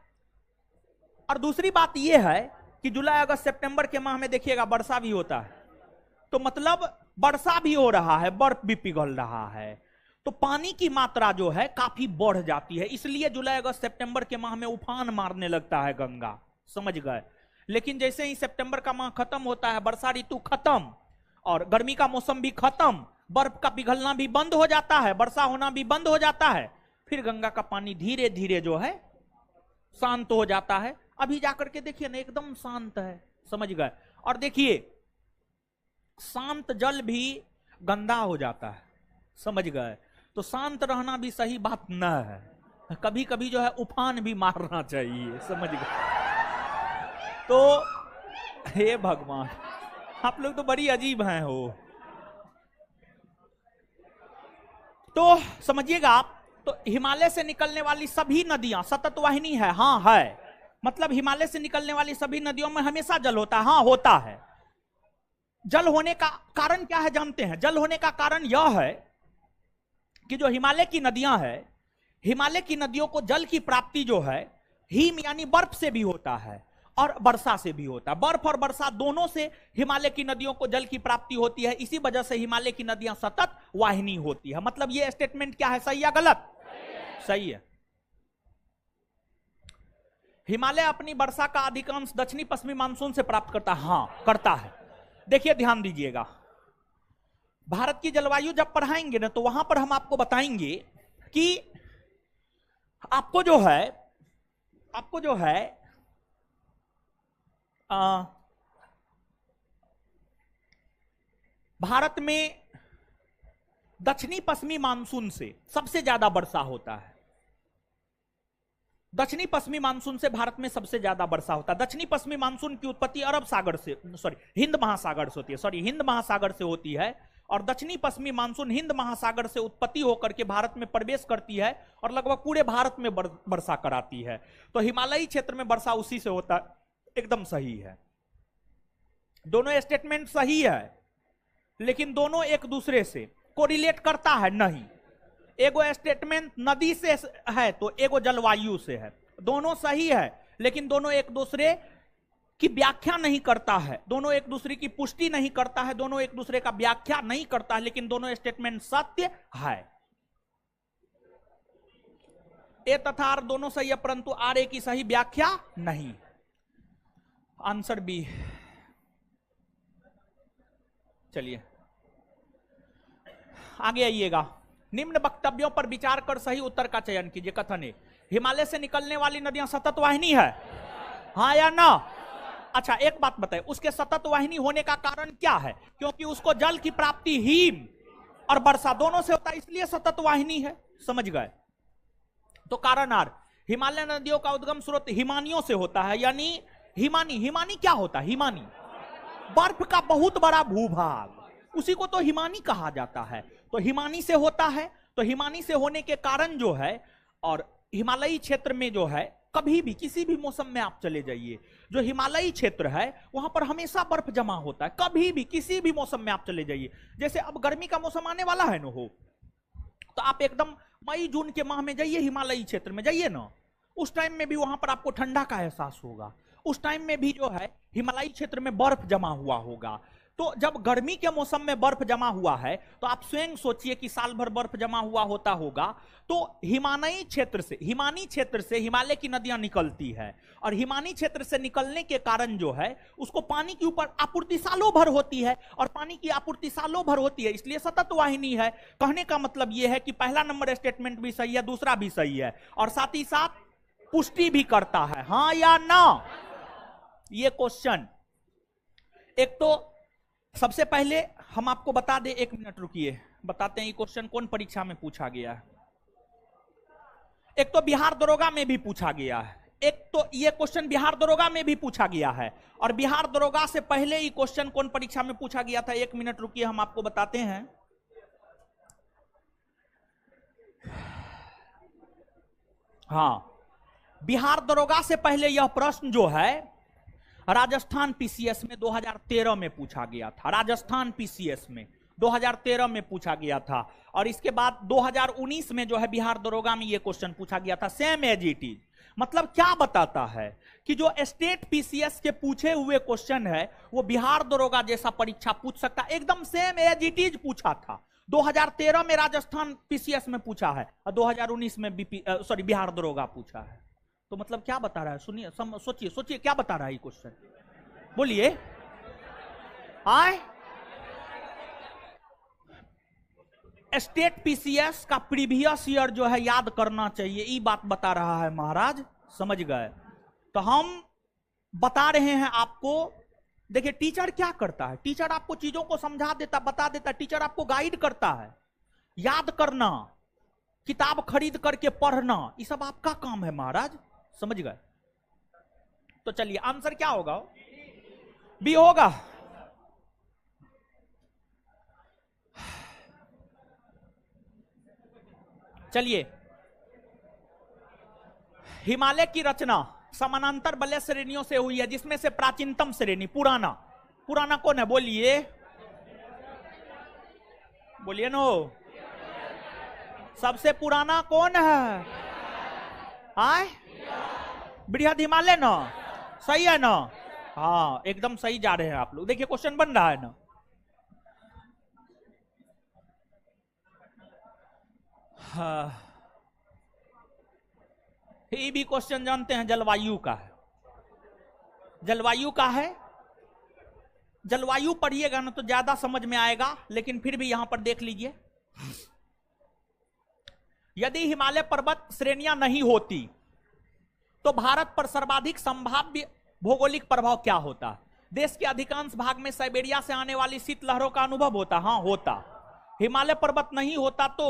और दूसरी बात यह है कि जुलाई अगस्त सितंबर के माह में देखिएगा वर्षा भी होता है, तो मतलब वर्षा भी हो रहा है, बर्फ भी पिघल रहा है, तो पानी की मात्रा जो है काफी बढ़ जाती है। इसलिए जुलाई अगस्त सितंबर के माह में उफान मारने लगता है गंगा, समझ गए। लेकिन जैसे ही सितंबर का माह खत्म होता है, वर्षा ऋतु खत्म और गर्मी का मौसम भी खत्म, बर्फ का पिघलना भी बंद हो जाता है, वर्षा होना भी बंद हो जाता है, फिर गंगा का पानी धीरे धीरे जो है शांत हो जाता है। अभी जाकर के देखिए ना, एकदम शांत है, समझ गए। और देखिए शांत जल भी गंदा हो जाता है, समझ गए। तो शांत रहना भी सही बात न है, कभी कभी जो है उफान भी मारना चाहिए, समझ गए। तो हे भगवान, आप लोग तो बड़ी अजीब हैं हो। तो समझिएगा आप, तो हिमालय से निकलने वाली सभी नदियां सतत वाहिनी है। हाँ है, मतलब हिमालय से निकलने वाली सभी नदियों में हमेशा जल होता है। हाँ होता है। जल होने का कारण क्या है जानते हैं? जल होने का कारण यह है कि जो हिमालय की नदियां हैं, हिमालय की नदियों को जल की प्राप्ति जो है हिम यानी बर्फ से भी होता है और वर्षा से भी होता है। बर्फ और वर्षा दोनों से हिमालय की नदियों को जल की प्राप्ति होती है। इसी वजह से हिमालय की नदियां सतत वाहिनी होती है। मतलब ये स्टेटमेंट क्या है, सही या गलत? सही है। हिमालय अपनी वर्षा का अधिकांश दक्षिणी पश्चिमी मानसून से प्राप्त करता है। हाँ करता है। देखिए ध्यान दीजिएगा, भारत की जलवायु जब पढ़ाएंगे ना, तो वहां पर हम आपको बताएंगे कि आपको जो है भारत में दक्षिणी पश्चिमी मानसून से सबसे ज्यादा वर्षा होता है। दक्षिणी पश्चिमी मानसून से भारत में सबसे ज्यादा वर्षा होता है। दक्षिणी पश्चिमी मानसून की उत्पत्ति अरब सागर से, हिंद महासागर से होती है, हिंद महासागर से होती है। और दक्षिणी पश्चिमी मानसून हिंद महासागर से उत्पत्ति होकर के भारत में प्रवेश करती है और लगभग पूरे भारत में वर्षा कराती है। तो हिमालयी क्षेत्र में वर्षा उसी से होता है। एकदम सही है, दोनों स्टेटमेंट सही है, लेकिन दोनों एक दूसरे से कोरिलेट करता है नहीं। एगो स्टेटमेंट नदी से है तो एगो जलवायु से है। दोनों सही है, लेकिन दोनों एक दूसरे की व्याख्या नहीं करता है, दोनों एक दूसरे की पुष्टि नहीं करता है, दोनों एक दूसरे का व्याख्या नहीं करता है, लेकिन दोनों स्टेटमेंट सत्य है। ए तथा आर दोनों सही है, परंतु आर ए की सही व्याख्या नहीं। Answer B. चलिए आगे आइएगा। निम्न वक्तव्यों पर विचार कर सही उत्तर का चयन कीजिए। कथन है, हिमालय से निकलने वाली नदियां सतत वाहिनी है, हाँ या ना? अच्छा एक बात बताए, उसके सतत वाहिनी होने का कारण क्या है? क्योंकि उसको जल की प्राप्ति हिम और वर्षा दोनों से होता है, इसलिए सतत वाहिनी है, समझ गए। तो कारण आर, हिमालय नदियों का उद्गम स्रोत हिमानियों से होता है, यानी हिमानी। हिमानी क्या होता है? हिमानी बर्फ का बहुत बड़ा भूभाग, उसी को तो हिमानी कहा जाता है। तो हिमानी से होता है, तो हिमानी से होने के कारण जो है, और हिमालयी क्षेत्र में जो है कभी भी किसी भी मौसम में आप चले जाइए, जो हिमालयी क्षेत्र है वहां पर हमेशा बर्फ जमा होता है, कभी भी किसी भी मौसम में आप चले जाइए। जैसे अब गर्मी का मौसम आने वाला है ना, हो तो आप एकदम मई जून के माह में जाइए, हिमालयी क्षेत्र में जाइए ना, उस टाइम में भी वहां पर आपको ठंडा का एहसास होगा, उस टाइम में भी जो है हिमालयी क्षेत्र में बर्फ जमा हुआ होगा। तो जब गर्मी के मौसम में बर्फ जमा हुआ है तो आप स्वयं सोचिए कि साल भर बर्फ जमा हुआ होता होगा। तो हिमालयी क्षेत्र से हिमालय की नदियां निकलती है, और हिमालयी क्षेत्र से निकलने के कारण जो है उसको पानी की ऊपर आपूर्ति सालों भर होती है, और पानी की आपूर्ति सालों भर होती है, इसलिए सतत वाहिनी है। कहने का मतलब यह है कि पहला नंबर स्टेटमेंट भी सही है, दूसरा भी सही है, और साथ ही साथ पुष्टि भी करता है, हां या ना। ये क्वेश्चन, एक तो सबसे पहले हम आपको बता दें, 1 मिनट रुकिए, बताते हैं ये क्वेश्चन कौन परीक्षा में पूछा गया है। एक तो बिहार दरोगा में भी पूछा गया है, एक तो ये क्वेश्चन बिहार दरोगा में भी पूछा गया है, और बिहार दरोगा से पहले ये क्वेश्चन कौन परीक्षा में पूछा गया था, 1 मिनट रुकिए हम आपको बताते हैं। हां, बिहार दरोगा से पहले यह प्रश्न जो है राजस्थान पीसीएस में 2013 में पूछा गया था, राजस्थान पीसीएस में 2013 में पूछा गया था, और इसके बाद 2019 में जो है बिहार दरोगा में यह क्वेश्चन पूछा गया था, सेम एज इट इज। मतलब क्या बताता है कि जो स्टेट पीसीएस के पूछे हुए क्वेश्चन है वो बिहार दरोगा जैसा परीक्षा पूछ सकता, एकदम सेम एज इट इज पूछा था। 2013 में राजस्थान पीसीएस में पूछा है, और 2019 में बिहार दरोगा पूछा है। तो मतलब क्या बता रहा है, सुनिए, सोचिए सोचिए क्या बता रहा है ये क्वेश्चन, बोलिए। आए, स्टेट पीसीएस का प्रीवियस ईयर जो है याद करना चाहिए, ये बात बता रहा है महाराज, समझ गए। तो हम बता रहे हैं आपको, देखिए टीचर क्या करता है, टीचर आपको चीजों को समझा देता, बता देता, टीचर आपको गाइड करता है। याद करना, किताब खरीद करके पढ़ना, ये सब आपका काम है महाराज, समझ गए। तो चलिए आंसर क्या होगा, बी होगा। चलिए, हिमालय की रचना समानांतर वलय श्रेणियों से हुई है, जिसमें से प्राचीनतम श्रेणी पुराना कौन है, बोलिए बोलिए नो, सबसे पुराना कौन है, आए बृहद हिमालय ना, सही है ना, हाँ एकदम सही जा रहे हैं आप लोग। देखिए क्वेश्चन बन रहा है ना, हाँ, ये भी क्वेश्चन जानते हैं, जलवायु का है, जलवायु का है। जलवायु पढ़िएगा ना तो ज्यादा समझ में आएगा, लेकिन फिर भी यहां पर देख लीजिए, यदि हिमालय पर्वत श्रेणियां नहीं होती तो भारत पर सर्वाधिक संभाव्य भौगोलिक प्रभाव क्या होता। देश के अधिकांश भाग में साइबेरिया से आने वाली शीतलहरों का अनुभव होता, हाँ होता। हिमालय पर्वत नहीं होता तो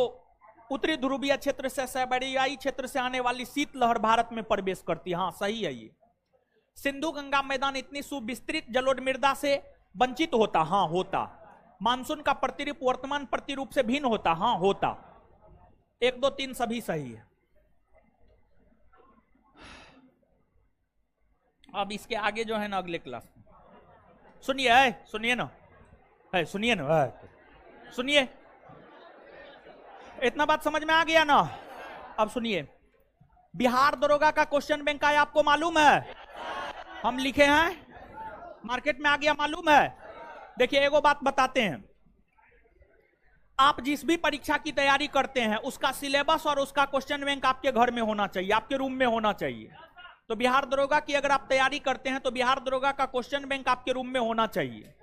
उत्तरी ध्रुवीय क्षेत्र से साइबेरियाई क्षेत्र से आने वाली शीतलहर भारत में प्रवेश करती, हाँ सही है ये। सिंधु गंगा मैदान इतनी सुविस्तृत जलोढ़ मृदा से वंचित होता, हाँ होता। मानसून का प्रतिरूप वर्तमान प्रतिरूप से भिन्न होता, हाँ होता। 1 2 3 सभी सही है। अब इसके आगे जो है ना अगले क्लास में सुनिए, सुनिए ना, सुनिए ना, सुनिए, इतना बात समझ में आ गया ना। अब सुनिए, बिहार दरोगा का क्वेश्चन बैंक आया, आपको मालूम है, हम लिखे हैं, मार्केट में आ गया, मालूम है। देखिए एगो बात बताते हैं, आप जिस भी परीक्षा की तैयारी करते हैं उसका सिलेबस और उसका क्वेश्चन बैंक आपके घर में होना चाहिए, आपके रूम में होना चाहिए। तो बिहार दरोगा की अगर आप तैयारी करते हैं तो बिहार दरोगा का क्वेश्चन बैंक आपके रूम में होना चाहिए,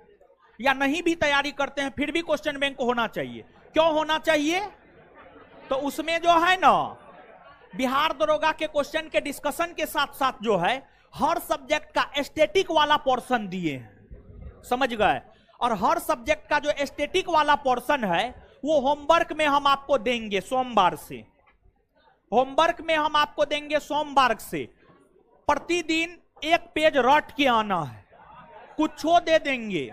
या नहीं भी तैयारी करते हैं फिर भी क्वेश्चन बैंक होना चाहिए। क्यों होना चाहिए, तो उसमें जो है ना बिहार दरोगा के क्वेश्चन के डिस्कशन के साथ साथ जो है हर सब्जेक्ट का एस्थेटिक वाला पोर्शन दिए हैं, समझ गए। और हर सब्जेक्ट का जो एस्थेटिक वाला पोर्शन है वो होमवर्क में हम आपको देंगे सोमवार से, होमवर्क में हम आपको देंगे सोमवार से। प्रतिदिन 1 पेज रट के आना है, कुछो दे देंगे,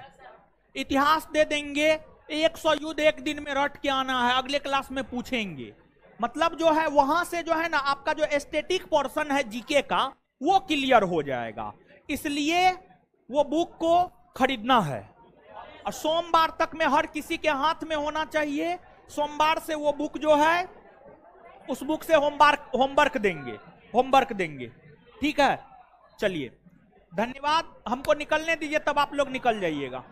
इतिहास दे देंगे, 100 युद्ध 1 दिन में रट के आना है, अगले क्लास में पूछेंगे। मतलब जो है वहां से जो है ना आपका जो एस्थेटिक पोर्शन है जीके का वो क्लियर हो जाएगा। इसलिए वो बुक को खरीदना है और सोमवार तक में हर किसी के हाथ में होना चाहिए। सोमवार से वो बुक जो है उस बुक से होमवर्क देंगे। ठीक है, चलिए धन्यवाद। हमको निकलने दीजिए, तब आप लोग निकल जाइएगा।